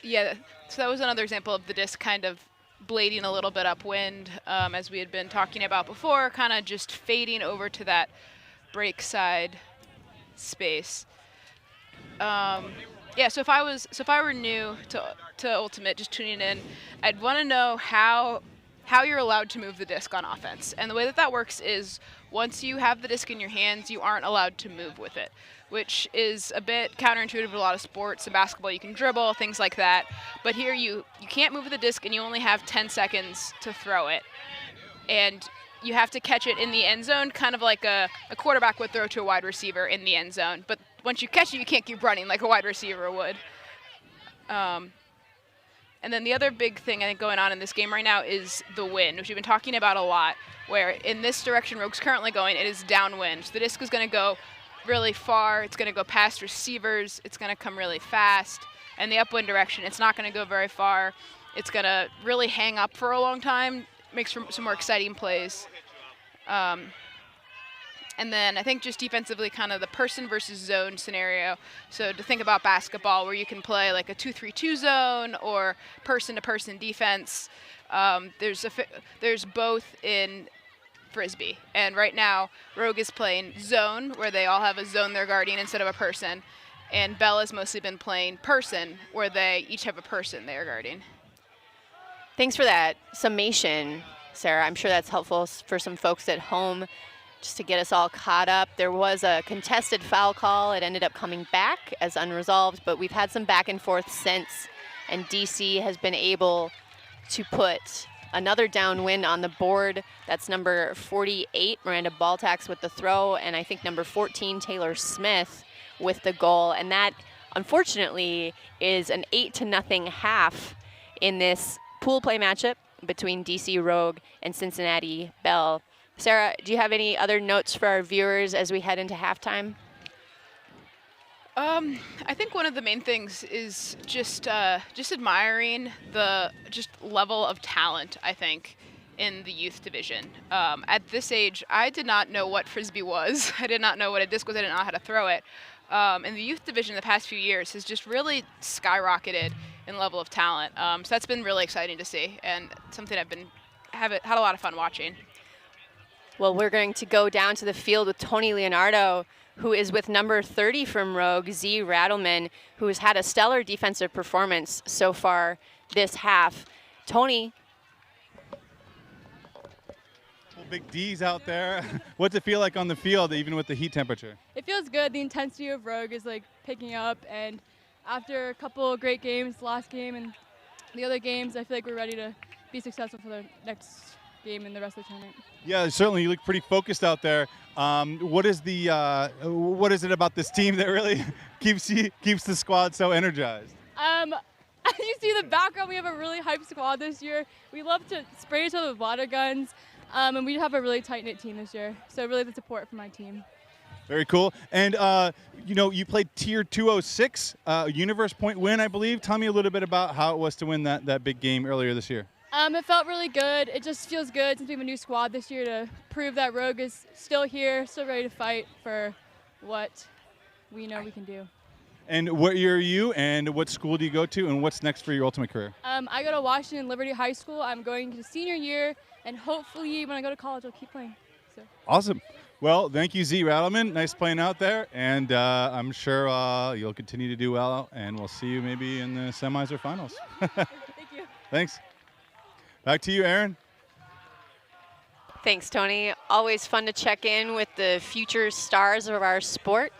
Yeah, so that was another example of the disc kind of blading a little bit upwind, as we had been talking about before, kind of just fading over to that break side space. Yeah, so if I were new to Ultimate, just tuning in, I'd want to know how you're allowed to move the disc on offense. And the way that works is once you have the disc in your hands, you aren't allowed to move with it, which is a bit counterintuitive to a lot of sports. In basketball, you can dribble, things like that. But here you can't move the disc, and you only have 10 seconds to throw it. And you have to catch it in the end zone, kind of like a quarterback would throw to a wide receiver in the end zone. But once you catch it, you can't keep running like a wide receiver would. And then the other big thing I think going on in this game right now is the wind, which we've been talking about a lot, where in this direction Rogue's currently going, it is downwind. So the disc is going to go really far. It's going to go past receivers. It's going to come really fast. And the upwind direction, it's not going to go very far. It's going to really hang up for a long time, makes for some more exciting plays. And then I think just defensively, kind of the person versus zone scenario. So to think about basketball, where you can play like a 2-3-2 zone or person-to-person defense, there's both in Frisbee. And right now, Rogue is playing zone, where they all have a zone they're guarding instead of a person. And Belle has mostly been playing person, where they each have a person they're guarding. Thanks for that summation, Sarah. I'm sure that's helpful for some folks at home. Just to get us all caught up, there was a contested foul call. It ended up coming back as unresolved, but we've had some back and forth since, and DC has been able to put another downwind on the board. That's number 48, Miranda Baltax with the throw, and I think number 14, Taylor Smith with the goal. And that, unfortunately, is an 8-0 half in this pool play matchup between DC Rogue and Cincinnati Belle. Sarah, do you have any other notes for our viewers as we head into halftime? I think one of the main things is just admiring the level of talent, I think, in the youth division. At this age, I did not know what Frisbee was. I did not know what a disc was. I didn't know how to throw it. And the youth division the past few years has just really skyrocketed in level of talent. So that's been really exciting to see, and something I've had a lot of fun watching. Well, we're going to go down to the field with Tony Leonardo, who is with number 30 from Rogue, Z Rattleman, who has had a stellar defensive performance so far this half. Tony. Well, big D's out there. What's it feel like on the field, even with the heat temperature? It feels good. The intensity of Rogue is like picking up, and after a couple of great games, last game and the other games, I feel like we're ready to be successful for the next game and the rest of the tournament. Yeah, certainly you look pretty focused out there. What is it about this team that really keeps the squad so energized? As you see the background, we have a really hyped squad this year. We love to spray each other with water guns, and we have a really tight-knit team this year. So really the support from my team. Very cool. And, you played Tier 206, Universe Point win, I believe. Tell me a little bit about how it was to win that big game earlier this year. It felt really good. It just feels good since we have a new squad this year to prove that Rogue is still here, still ready to fight for what we know we can do. And what year are you, and what school do you go to, and what's next for your ultimate career? I go to Washington Liberty High School. I'm going to senior year, and hopefully when I go to college, I'll keep playing. So. Awesome. Well, thank you, Z Rattleman. Nice playing out there, and I'm sure you'll continue to do well, and we'll see you maybe in the semis or finals. Thank you. Thanks. Back to you, Aaron. Thanks, Tony. Always fun to check in with the future stars of our sport.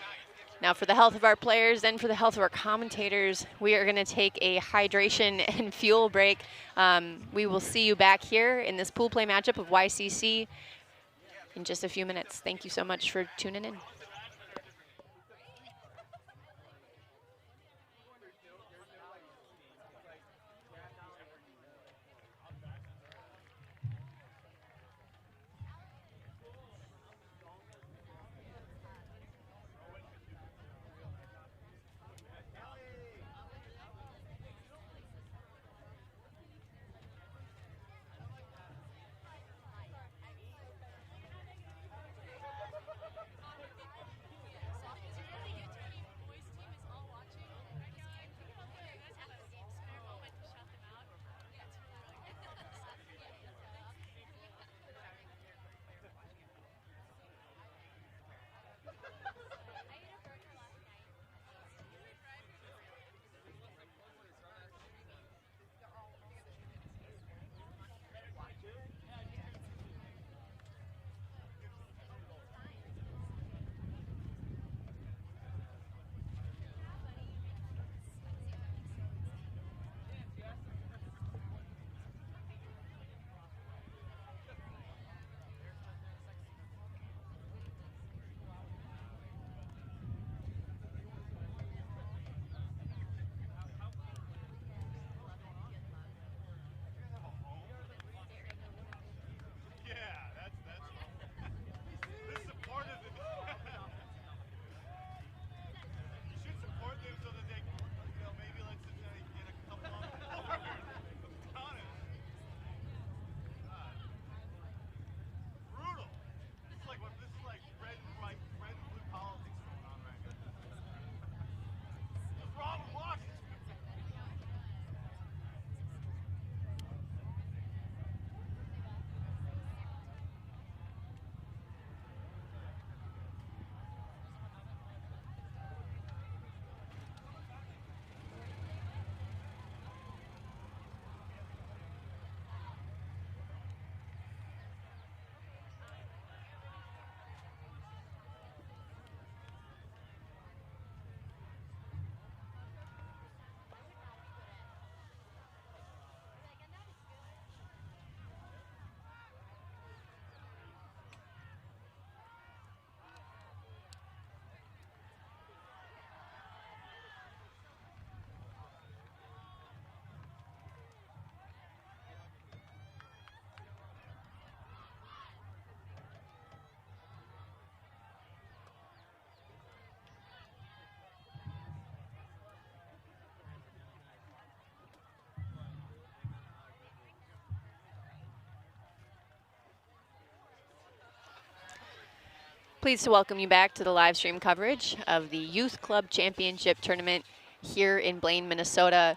Now, for the health of our players and for the health of our commentators, we are going to take a hydration and fuel break. We will see you back here in this pool play matchup of YCC in just a few minutes. Thank you so much for tuning in. Pleased to welcome you back to the live stream coverage of the Youth Club Championship Tournament here in Blaine, Minnesota.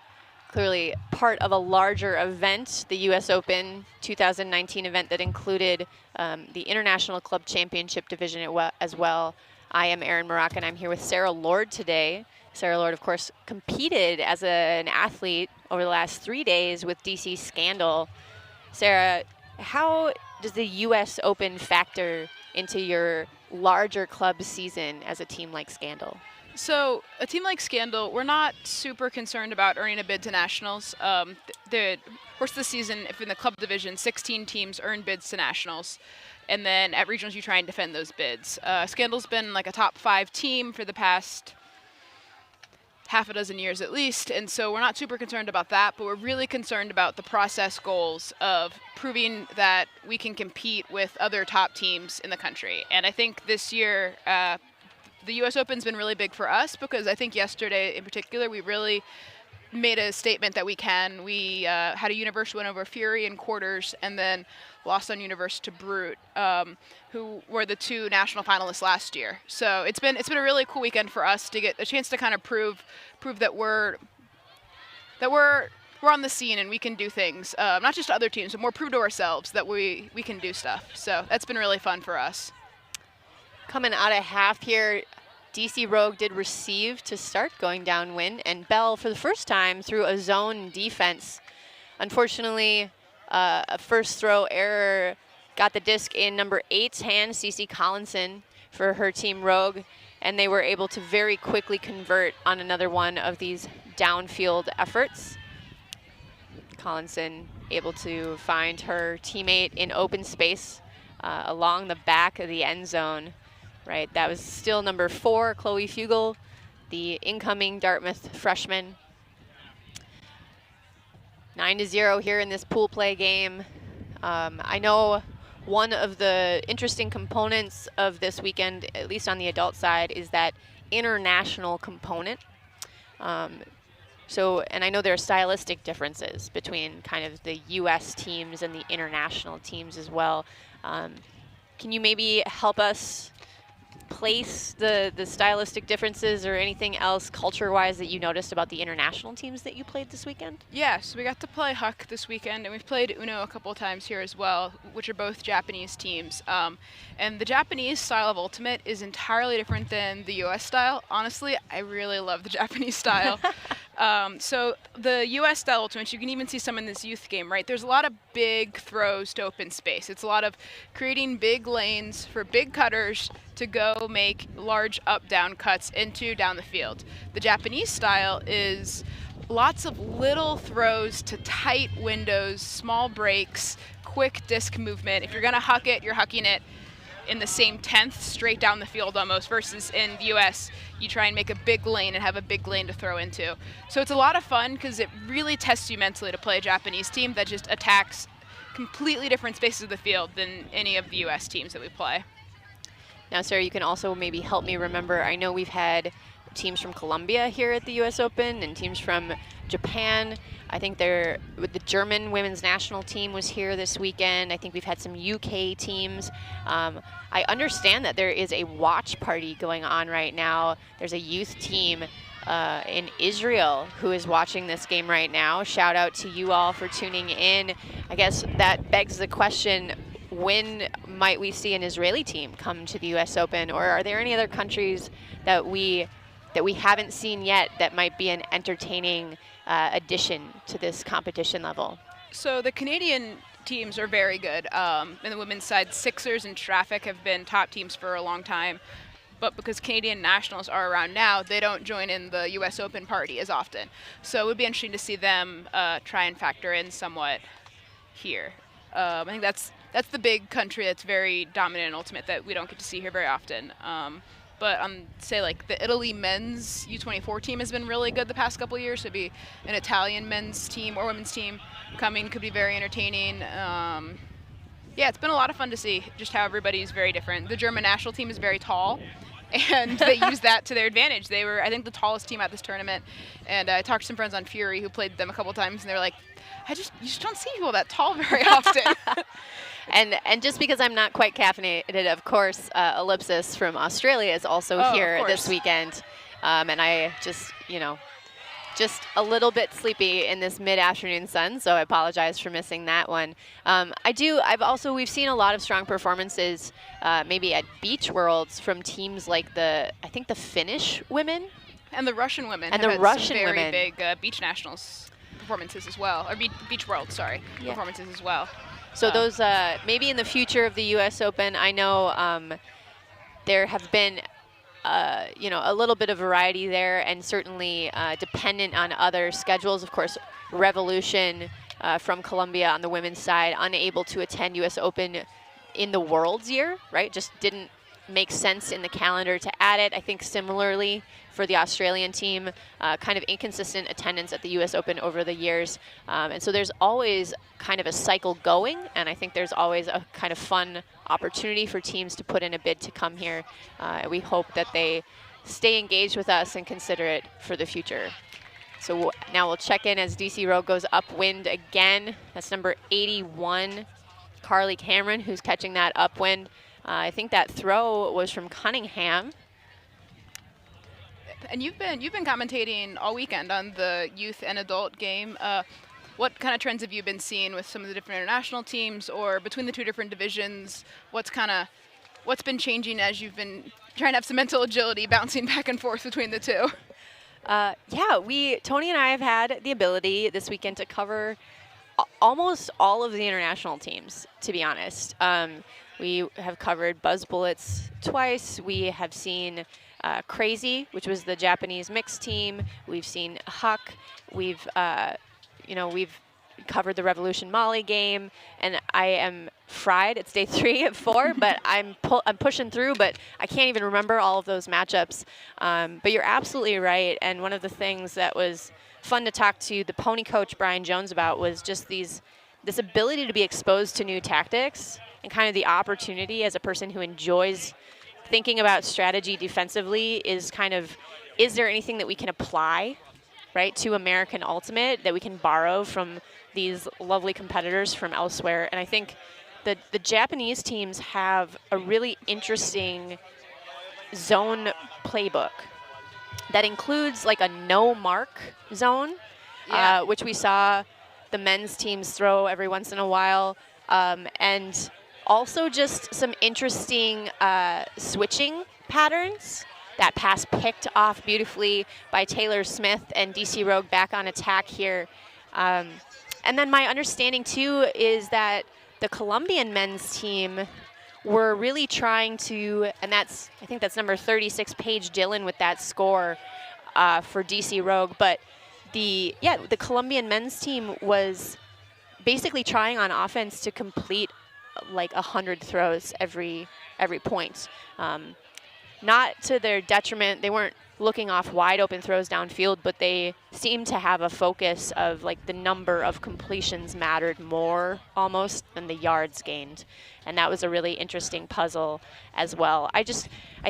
Clearly part of a larger event, the US Open 2019 event that included the International Club Championship division as well. I am Erin Maraca, and I'm here with Sarah Lord today. Sarah Lord, of course, competed as an athlete over the last 3 days with DC Scandal. Sarah, how does the U.S. Open factor into your larger club season as a team like Scandal? So a team like Scandal, we're not super concerned about earning a bid to nationals. The course of the season, if in the club division, 16 teams earn bids to nationals. And then at regionals, you try and defend those bids. Scandal's been like a top 5 team for the past half a dozen years at least, and so we're not super concerned about that, but we're really concerned about the process goals of proving that we can compete with other top teams in the country. And I think this year, the U.S. Open's been really big for us because I think yesterday in particular, we really made a statement that we can. We had a Universe win over Fury in quarters and then lost on Universe to Brute, who were the 2 national finalists last year. So it's been a really cool weekend for us to get a chance to kind of prove that we're on the scene and we can do things, not just to other teams, but more prove to ourselves that we can do stuff. So that's been really fun for us. Coming out of half here, DC Rogue did receive to start going downwind, and Belle, for the first time, through a zone defense. Unfortunately, a first throw error got the disc in number 8's hand, Cece Collinson, for her team Rogue, and they were able to very quickly convert on another one of these downfield efforts. Collinson able to find her teammate in open space along the back of the end zone. Right, that was still number 4, Chloe Fugel, the incoming Dartmouth freshman. 9-0 here in this pool play game. I know one of the interesting components of this weekend, at least on the adult side, is that international component. And I know there are stylistic differences between kind of the U.S. teams and the international teams as well. Can you maybe help us place the stylistic differences or anything else culture-wise that you noticed about the international teams that you played this weekend? Yeah, so we got to play Huck this weekend, and we've played Uno a couple of times here as well, which are both Japanese teams. And the Japanese style of Ultimate is entirely different than the U.S. style. Honestly, I really love the Japanese style. So the U.S. style Ultimate, you can even see some in this youth game, right? There's a lot of big throws to open space. It's a lot of creating big lanes for big cutters to go make large up-down cuts down the field. The Japanese style is lots of little throws to tight windows, small breaks, quick disc movement. If you're going to huck it, you're hucking it in the same 10th straight down the field almost, versus in the U.S., you try and make a big lane and have a big lane to throw into. So it's a lot of fun because it really tests you mentally to play a Japanese team that just attacks completely different spaces of the field than any of the U.S. teams that we play. Now, Sarah, you can also maybe help me remember, I know we've had teams from Colombia here at the U.S. Open and teams from Japan. I think the German women's national team was here this weekend. I think we've had some UK teams. I understand that there is a watch party going on right now. There's a youth team in Israel who is watching this game right now. Shout out to you all for tuning in. I guess that begs the question, when might we see an Israeli team come to the U.S. Open, or are there any other countries that we haven't seen yet that might be an entertaining addition to this competition level? So the Canadian teams are very good. In the women's side, Sixers and Traffic have been top teams for a long time. But because Canadian nationals are around now, they don't join in the U.S. Open party as often. So it would be interesting to see them try and factor in somewhat here. I think that's the big country that's very dominant in Ultimate that we don't get to see here very often. But say like the Italy men's U24 team has been really good the past couple of years. So it'd be an Italian men's team or women's team coming, could be very entertaining. Yeah, it's been a lot of fun to see just how everybody's very different. The German national team is very tall, and they use that to their advantage. They were, I think, the tallest team at this tournament. And I talked to some friends on Fury who played them a couple times, and they were like, you just don't see people that tall very often. And just because I'm not quite caffeinated, of course, Ellipsis from Australia is also here this weekend. And I just, just a little bit sleepy in this mid-afternoon sun, so I apologize for missing that one. We've seen a lot of strong performances, maybe at Beach Worlds from teams like I think the Finnish women And the Russian women And have the had Russian some very women. big beach nationals performances as well, or beach world, sorry, Yeah. performances as well. So those, maybe in the future of the U.S. Open, I know there have been, you know, a little bit of variety there, and certainly dependent on other schedules. Of course, Revolution from Colombia on the women's side, unable to attend U.S. Open in the World's year, right? Just didn't make sense in the calendar to add it. I think similarly for the Australian team, kind of inconsistent attendance at the U.S. Open over the years. And so there's always kind of a cycle going, and I think there's always a kind of fun opportunity for teams to put in a bid to come here. We hope that they stay engaged with us and consider it for the future. So now we'll check in as DC Rogue goes upwind again. That's number 81, Carly Cameron, who's catching that upwind. I think that throw was from Cunningham. And you've been commentating all weekend on the youth and adult game. What kind of trends have you been seeing with some of the different international teams, or between the two different divisions? What's been changing as you've been trying to have some mental agility bouncing back and forth between the two? Yeah, Tony and I have had the ability this weekend to cover almost all of the international teams, to be honest. We have covered Buzz Bullets twice. We have seen Crazy, which was the Japanese mixed team. We've seen Huck. We've covered the Revolution Mali game, and I am fried. It's day 3 of 4, but I'm pushing through, but I can't even remember all of those matchups. But you're absolutely right, and one of the things that was fun to talk to the pony coach Brian Jones about was just this ability to be exposed to new tactics, and kind of the opportunity as a person who enjoys thinking about strategy defensively is there anything that we can apply, right, to American Ultimate that we can borrow from these lovely competitors from elsewhere? And I think the Japanese teams have a really interesting zone playbook that includes like a no mark zone, which we saw the men's teams throw every once in a while, and also just some interesting switching patterns. That pass picked off beautifully by Taylor Smith, and DC Rogue back on attack here. And then my understanding too is that the Colombian men's team were really trying to, and I think that's number 36, Paige Dillon with that score for DC Rogue. But the Colombian men's team was basically trying on offense to complete like 100 throws every point. Not to their detriment. They weren't looking off wide open throws downfield, but they seemed to have a focus of like the number of completions mattered more almost than the yards gained. And that was a really interesting puzzle as well. I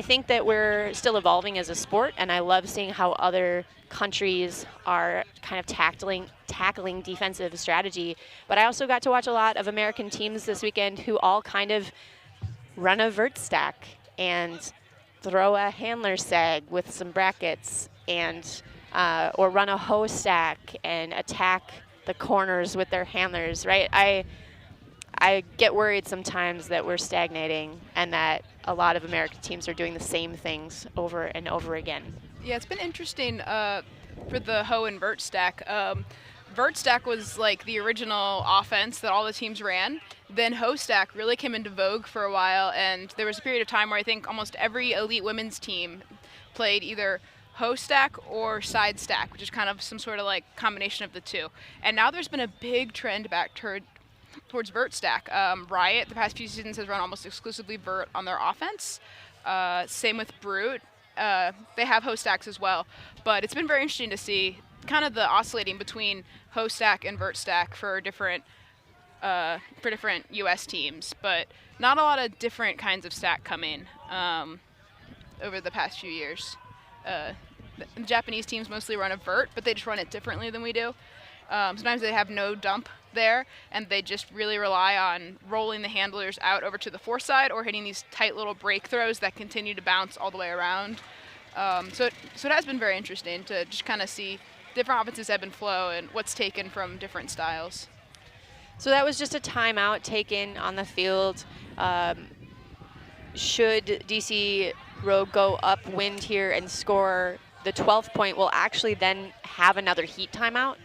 think that we're still evolving as a sport, and I love seeing how other countries are kind of tackling defensive strategy. But I also got to watch a lot of American teams this weekend who all kind of run a vert stack and throw a handler sag with some brackets, and or run a hoe stack and attack the corners with their handlers, right? I get worried sometimes that we're stagnating and that a lot of American teams are doing the same things over and over again. Yeah, it's been interesting for the hoe and vert stack. Vert stack was like the original offense that all the teams ran. Then hoe stack really came into vogue for a while, and there was a period of time where I think almost every elite women's team played either hoe stack or side stack, which is kind of some sort of like combination of the two. And now there's been a big trend back towards vert stack. Riot, the past few seasons, has run almost exclusively vert on their offense. Same with Brute. They have hoe stacks as well. But it's been very interesting to see kind of the oscillating between hoe stack and vert stack for different U.S. teams, but not a lot of different kinds of stack coming over the past few years. The Japanese teams mostly run a vert, but they just run it differently than we do. Sometimes they have no dump there, and they just really rely on rolling the handlers out over to the fore side or hitting these tight little break throws that continue to bounce all the way around. So it has been very interesting to just kind of see different offenses ebb and flow and what's taken from different styles. So that was just a timeout taken on the field. Should DC Rogue go upwind here and score the 12th point will actually then have another heat timeout.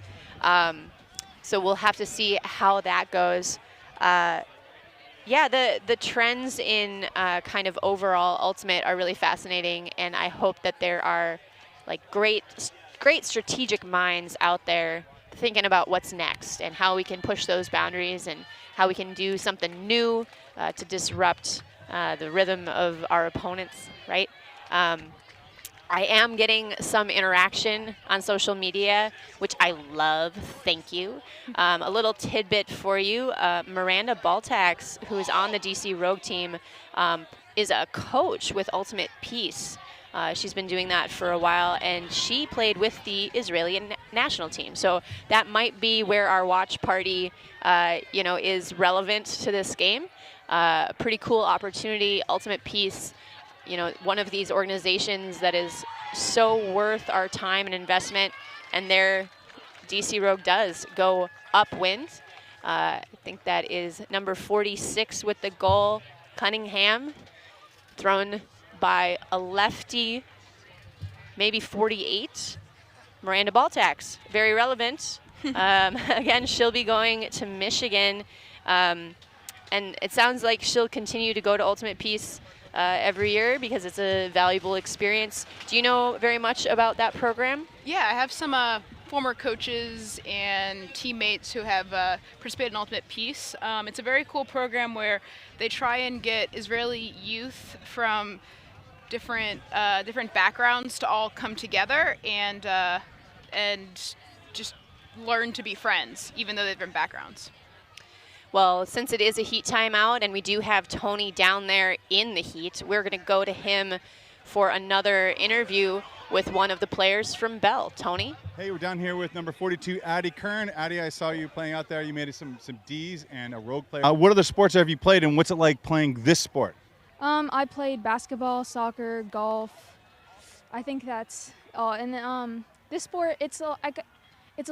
So we'll have to see how that goes. Yeah, the trends in kind of overall ultimate are really fascinating, and I hope that there are like great strategic minds out there thinking about what's next and how we can push those boundaries and how we can do something new to disrupt the rhythm of our opponents, right? I am getting some interaction on social media, which I love. Thank you. A little tidbit for you. Miranda Baltax, who is on the DC Rogue team, is a coach with Ultimate Peace. She's been doing that for a while, and she played with the Israeli national team. So that might be where our watch party, is relevant to this game. Pretty cool opportunity. Ultimate Peace, one of these organizations that is so worth our time and investment, and their DC Rogue does go Upwind. I think that is number 46 with the goal, Cunningham, thrown by a lefty, maybe 48, Miranda Baltax. Very relevant. Again, she'll be going to Michigan, and it sounds like she'll continue to go to Ultimate Peace every year because it's a valuable experience. Do you know very much about that program? Yeah, I have some former coaches and teammates who have participated in Ultimate Peace. It's a very cool program where they try and get Israeli youth from different backgrounds to all come together and just learn to be friends, even though they have different backgrounds. Well, since it is a heat timeout and we do have Tony down there in the heat, we're going to go to him for another interview with one of the players from Belle. Tony? Hey, we're down here with number 42, Addie Kern. Addie, I saw you playing out there. You made some Ds and a rogue player. What other sports have you played, and what's it like playing this sport? I played basketball, soccer, golf. I think that's all. And this sport, it's a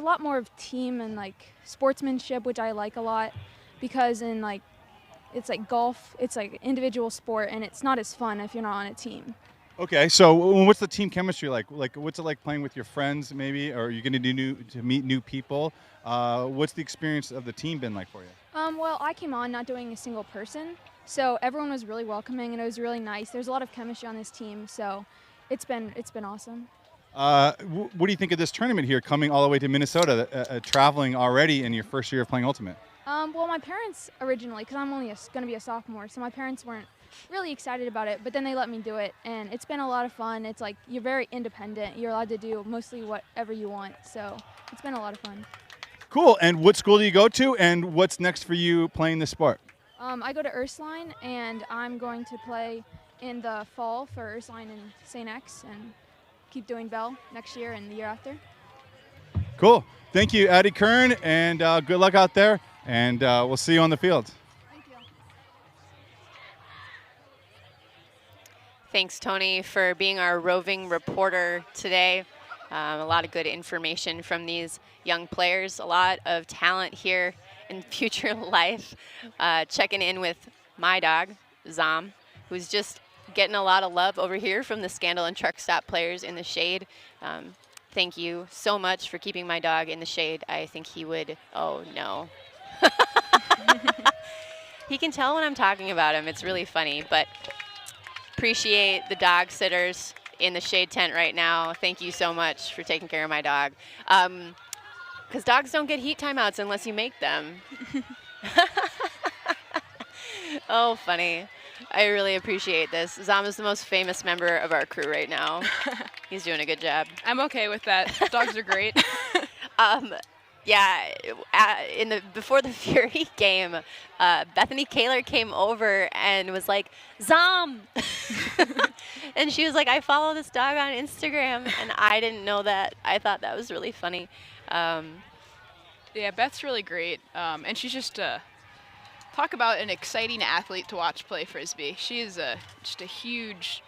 lot more of team and like sportsmanship, which I like a lot, because it's like golf, it's like an individual sport, and it's not as fun if you're not on a team. Okay, so what's the team chemistry like? Like, what's it like playing with your friends, maybe, or are you going to meet new people? What's the experience of the team been like for you? Well, I came on not doing a single person, so everyone was really welcoming and it was really nice. There's a lot of chemistry on this team, so it's been awesome. What do you think of this tournament here, coming all the way to Minnesota, traveling already in your first year of playing Ultimate? Well, my parents originally, because I'm only going to be a sophomore, so my parents weren't really excited about it, but then they let me do it, and it's been a lot of fun. It's like you're very independent. You're allowed to do mostly whatever you want, so it's been a lot of fun. Cool. And what school do you go to, and what's next for you playing this sport? I go to Ursuline, and I'm going to play in the fall for Ursuline and St. X, and keep doing Belle next year and the year after. Cool. Thank you, Addie Kern, and good luck out there, and we'll see you on the field. Thank you. Thanks, Tony, for being our roving reporter today. A lot of good information from these young players, a lot of talent here in future life. Checking in with my dog, Zom, who's just getting a lot of love over here from the Scandal and Truck Stop players in the shade. Thank you so much for keeping my dog in the shade. I think he would, oh no. He can tell when I'm talking about him. It's really funny, but appreciate the dog sitters in the shade tent right now. Thank you so much for taking care of my dog. Because dogs don't get heat timeouts unless you make them. Oh, funny. I really appreciate this. Zam is the most famous member of our crew right now. He's doing a good job. I'm okay with that. Dogs are great. Yeah, before the Fury game, Bethany Kaler came over and was like, Zom! And she was like, I follow this dog on Instagram, and I didn't know that. I thought that was really funny. Yeah, Beth's really great, and she's just talk about an exciting athlete to watch play Frisbee. She is just a huge,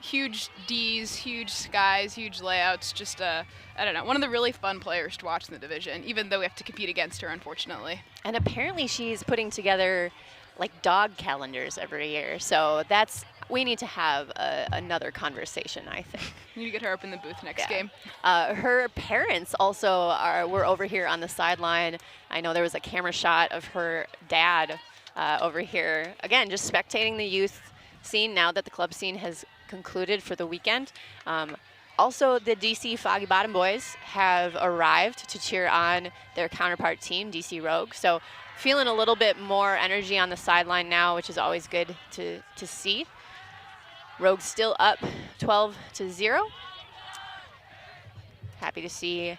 huge Ds, huge skies, huge layouts, just I don't know, one of the really fun players to watch in the division, even though we have to compete against her, unfortunately. And apparently she's putting together like dog calendars every year. So that's, we need to have another conversation, I think. You need to get her up in the booth next game. Her parents also were over here on the sideline. I know there was a camera shot of her dad over here. Again, just spectating the youth scene now that the club scene has concluded for the weekend. Also, the DC Foggy Bottom boys have arrived to cheer on their counterpart team, DC Rogue. So feeling a little bit more energy on the sideline now, which is always good to see. Rogue still up 12-0. Happy to see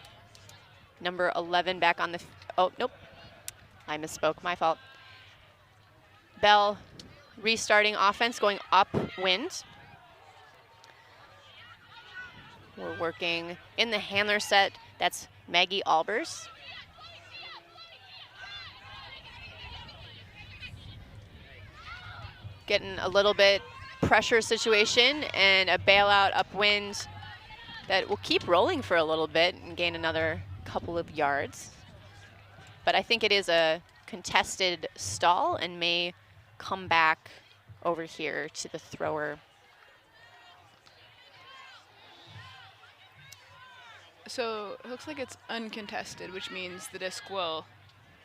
number 11 back on the, oh, nope, I misspoke, my fault. Belle restarting offense, going upwind. We're working in the handler set. That's Maggie Albers. Getting a little bit pressure situation and a bailout upwind that will keep rolling for a little bit and gain another couple of yards. But I think it is a contested stall and may come back over here to the thrower. So it looks like it's uncontested, which means the disc will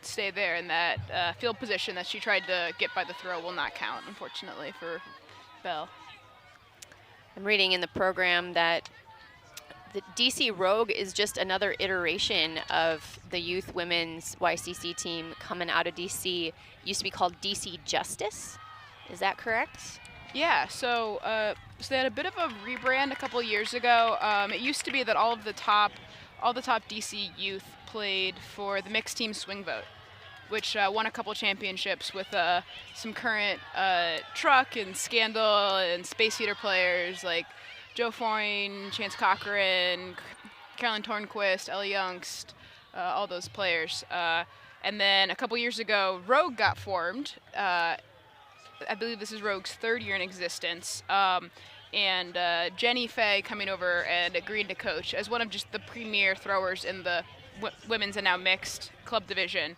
stay there, and that field position that she tried to get by the throw will not count, unfortunately, for Belle. I'm reading in the program that the DC Rogue is just another iteration of the youth women's YCC team coming out of DC. It used to be called DC Justice. Is that correct? Yeah, so they had a bit of a rebrand a couple years ago. It used to be that all the top DC youth played for the mixed team swing vote, which won a couple championships with some current truck and scandal and space heater players like Joe Foyne, Chance Cochran, Carolyn Tornquist, Ellie Youngst, all those players. And then a couple years ago, Rogue got formed. I believe this is Rogue's third year in existence. And Jenny Fay coming over and agreed to coach as one of just the premier throwers in the women's and now mixed club division.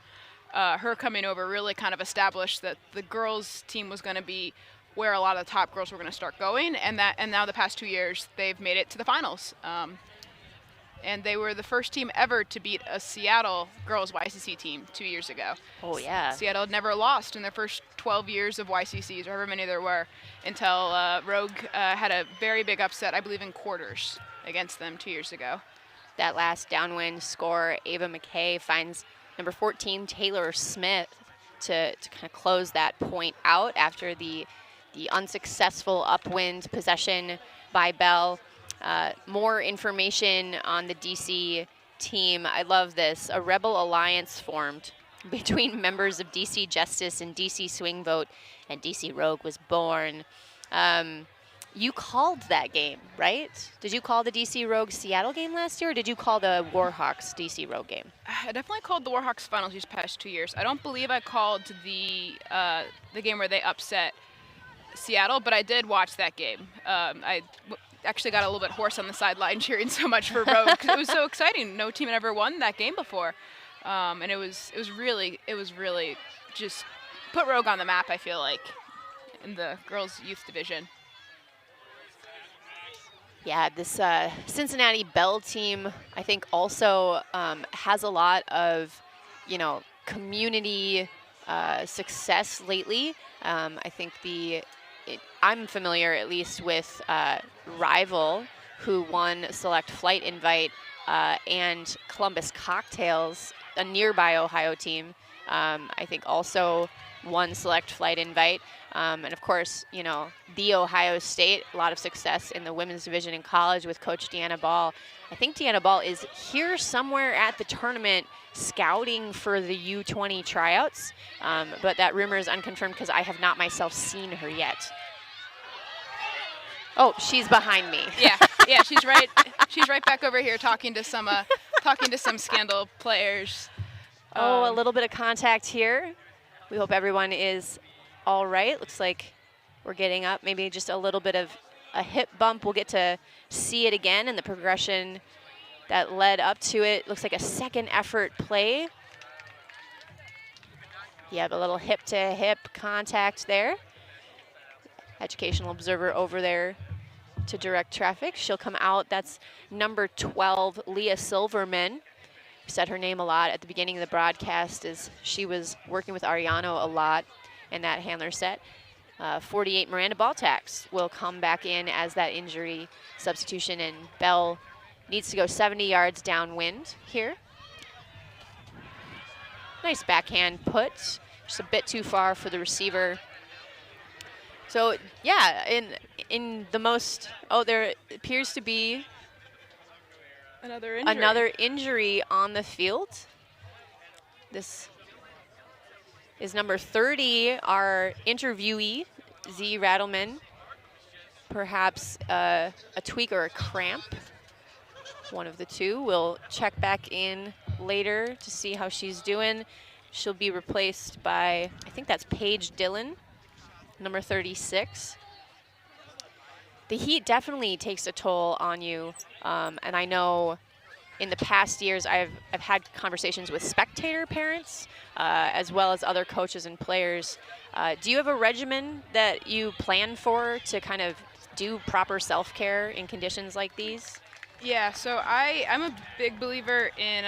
Her coming over really kind of established that the girls' team was going to be where a lot of the top girls were going to start going, and now the past 2 years they've made it to the finals. And they were the first team ever to beat a Seattle girls YCC team 2 years ago. Oh, yeah. Seattle had never lost in their first 12 years of YCCs, or however many there were, until Rogue had a very big upset, I believe in quarters, against them 2 years ago. That last downwind score, Ava McKay finds number 14, Taylor Smith, to kind of close that point out after the unsuccessful upwind possession by Belle. More information on the DC team. I love this. A rebel alliance formed between members of DC Justice and DC Swing Vote, and DC Rogue was born. You called that game, right? Did you call the DC Rogue Seattle game last year, or did you call the Warhawks DC Rogue game? I definitely called the Warhawks finals these past 2 years. I don't believe I called the game where they upset Seattle, but I did watch that game. I actually got a little bit hoarse on the sideline cheering so much for Rogue because it was so exciting. No team had ever won that game before, and it was really just put Rogue on the map, I feel like, in the girls' youth division. Yeah, this Cincinnati Belle team, I think, also has a lot of, community success lately. I think I'm familiar, at least, with Rival, who won Select Flight Invite, and Columbus Cocktails, a nearby Ohio team, I think also won Select Flight Invite. And of course, the Ohio State, a lot of success in the women's division in college with Coach Deanna Ball. I think Deanna Ball is here somewhere at the tournament scouting for the U-20 tryouts, but that rumor is unconfirmed because I have not myself seen her yet. Oh, she's behind me. Yeah, she's right. She's right back over here talking to some scandal players. A little bit of contact here. We hope everyone is all right. Looks like we're getting up. Maybe just a little bit of a hip bump. We'll get to see it again and the progression that led up to it. Looks like a second effort play. You have a little hip to hip contact there. educational observer over there to direct traffic. She'll come out. That's number 12, Leah Silverman. We said her name a lot at the beginning of the broadcast as she was working with Ariano a lot in that handler set. 48, Miranda Baltax will come back in as that injury substitution, and Belle needs to go 70 yards downwind here. Nice backhand put, just a bit too far for the receiver. So yeah, in the most, there appears to be another injury on the field. This is number 30, our interviewee, Z Rattleman. Perhaps a tweak or a cramp, one of the two. We'll check back in later to see how she's doing. She'll be replaced by, I think that's Paige Dillon, number 36. The heat definitely takes a toll on you, and I know in the past years I've had conversations with spectator parents as well as other coaches and players. Do you have a regimen that you plan for to kind of do proper self-care in conditions like these? Yeah, so I'm a big believer in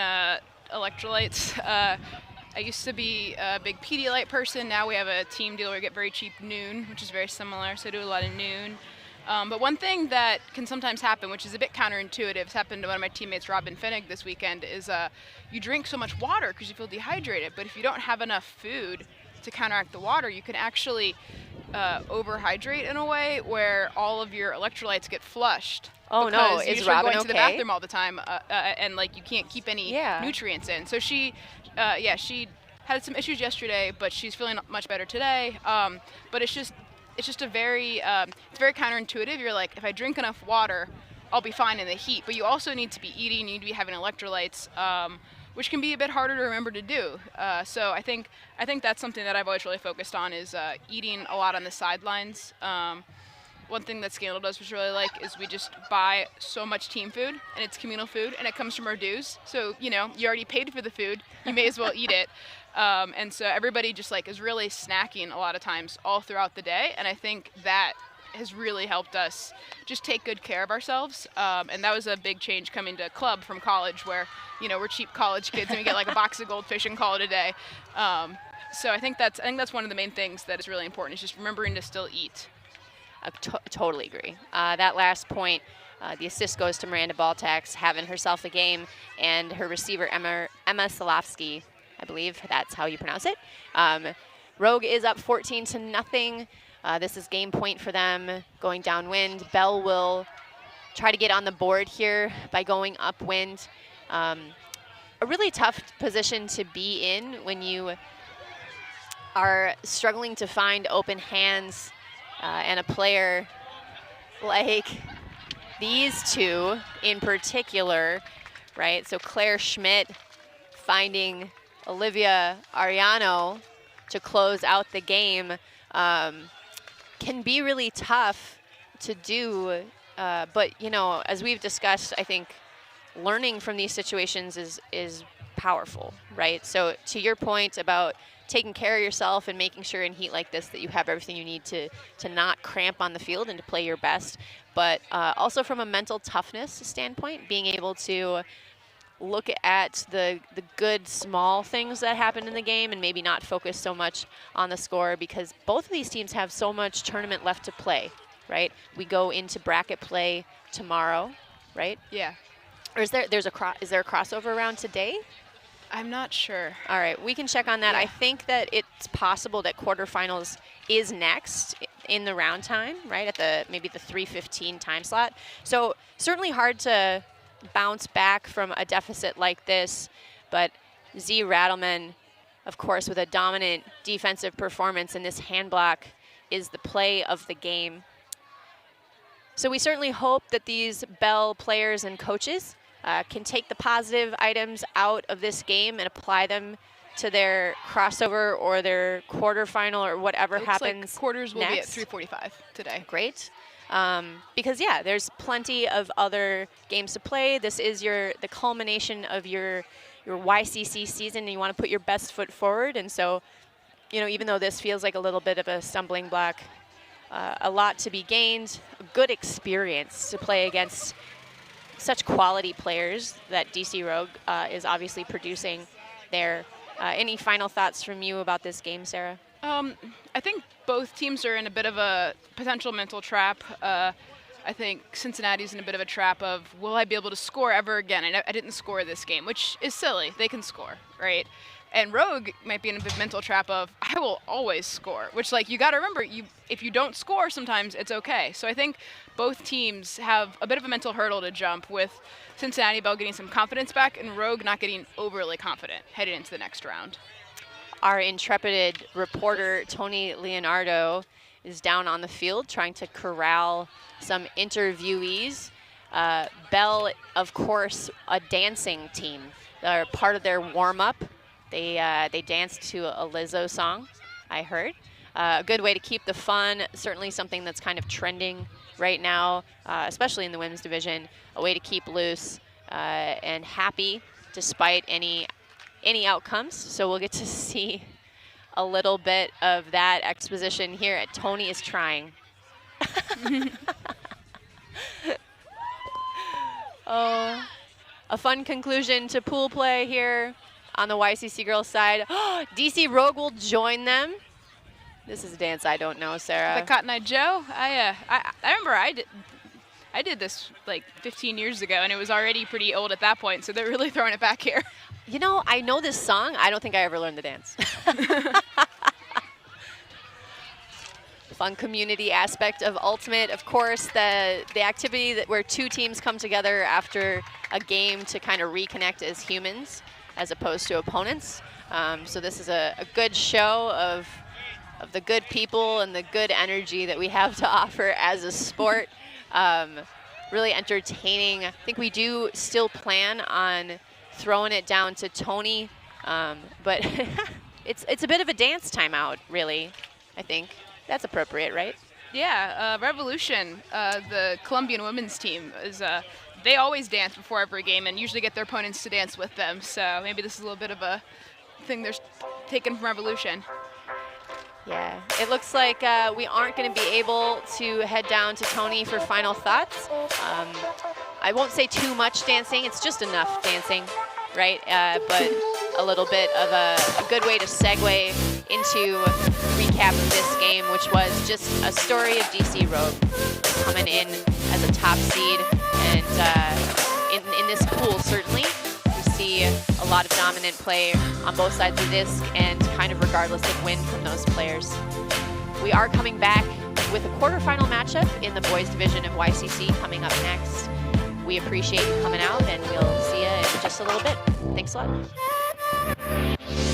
electrolytes. I used to be a big Pedialyte person. Now we have a team deal where we get very cheap Noon, which is very similar, so I do a lot of Noon. But one thing that can sometimes happen, which is a bit counterintuitive, it's happened to one of my teammates, Robin Finnig, this weekend, is you drink so much water because you feel dehydrated, but if you don't have enough food to counteract the water, you can actually overhydrate in a way where all of your electrolytes get flushed. Oh no, is Robin going okay? to the bathroom all the time, and like you can't keep any nutrients in. So she had some issues yesterday, but she's feeling much better today. But it's just a very it's very counterintuitive. You're like, if I drink enough water, I'll be fine in the heat. But you also need to be eating. You need to be having electrolytes, which can be a bit harder to remember to do. So I think that's something that I've always really focused on is eating a lot on the sidelines. One thing that Scandal does, which I really like, is we just buy so much team food, and it's communal food, and it comes from our dues. So, you already paid for the food. You may as well eat it. And so everybody just is really snacking a lot of times all throughout the day. And I think that has really helped us just take good care of ourselves. And that was a big change coming to club from college where, we're cheap college kids and we get a box of goldfish and call it a day. So I think that's one of the main things that is really important is just remembering to still eat. I totally agree. That last point, the assist goes to Miranda Baltax, having herself a game, and her receiver, Emma Solofsky, I believe that's how you pronounce it. Rogue is up 14-0. This is game point for them going downwind. Belle will try to get on the board here by going upwind. A really tough position to be in when you are struggling to find open hands and a player like these two in particular, right? So Claire Schmidt finding Olivia Ariano to close out the game can be really tough to do. But, as we've discussed, I think learning from these situations is powerful, right? So to your point about taking care of yourself and making sure in heat like this that you have everything you need to not cramp on the field and to play your best, but also from a mental toughness standpoint, being able to look at the good small things that happen in the game and maybe not focus so much on the score, because both of these teams have so much tournament left to play, right? We go into bracket play tomorrow, right? Yeah. Or is there a crossover round today? I'm not sure. All right, we can check on that. Yeah. I think that it's possible that quarterfinals is next in the round time, right, at maybe the 3:15 time slot. So certainly hard to bounce back from a deficit like this, but Z Rattleman, of course, with a dominant defensive performance, and this hand block is the play of the game. So we certainly hope that these Belle players and coaches can take the positive items out of this game and apply them to their crossover or their quarterfinal or whatever happens. Like quarters will next. be at 3:45 today. Great. Because there's plenty of other games to play. This is the culmination of your YCC season, and you want to put your best foot forward. And so, even though this feels like a little bit of a stumbling block, a lot to be gained, a good experience to play against such quality players that DC Rogue is obviously producing there. Any final thoughts from you about this game, Sarah? I think both teams are in a bit of a potential mental trap. I think Cincinnati's in a bit of a trap of, will I be able to score ever again? I didn't score this game, which is silly. They can score, right? And Rogue might be in a bit mental trap of, I will always score, which, like, you got to remember, if you don't score sometimes, it's okay. So I think both teams have a bit of a mental hurdle to jump, with Cincinnati Belle getting some confidence back and Rogue not getting overly confident headed into the next round. Our intrepid reporter, Tony Leonardo, is down on the field trying to corral some interviewees. Belle, of course, a dancing team. They're part of their warm-up. They danced to a Lizzo song, I heard. A good way to keep the fun, certainly something that's kind of trending right now, especially in the women's division, a way to keep loose and happy despite any outcomes. So we'll get to see a little bit of that exposition here. Tony is trying. Oh, a fun conclusion to pool play here on the YCC girls side. DC Rogue will join them. This is a dance I don't know, Sarah. The Cotton Eye Joe? I remember I did this like 15 years ago, and it was already pretty old at that point, so they're really throwing it back here. You know, I know this song. I don't think I ever learned the dance. Fun community aspect of Ultimate. Of course, the activity where two teams come together after a game to kind of reconnect as humans as opposed to opponents. So this is a good show of the good people and the good energy that we have to offer as a sport. Really entertaining. I think we do still plan on throwing it down to Tony, but it's a bit of a dance timeout, really, I think. That's appropriate, right? Yeah, Revolution, the Colombian women's team, they always dance before every game and usually get their opponents to dance with them. So maybe this is a little bit of a thing they're taking from Revolution. Yeah, it looks like we aren't going to be able to head down to Tony for final thoughts. I won't say too much dancing. It's just enough dancing, right? But a little bit of a good way to segue into recap of this game, which was just a story of DC Rogue coming in as a top seed. And in this pool, certainly, we see a lot of dominant play on both sides of the disc and kind of regardless of win from those players. We are coming back with a quarterfinal matchup in the boys division of YCC coming up next. We appreciate you coming out, and we'll see you in just a little bit. Thanks a lot.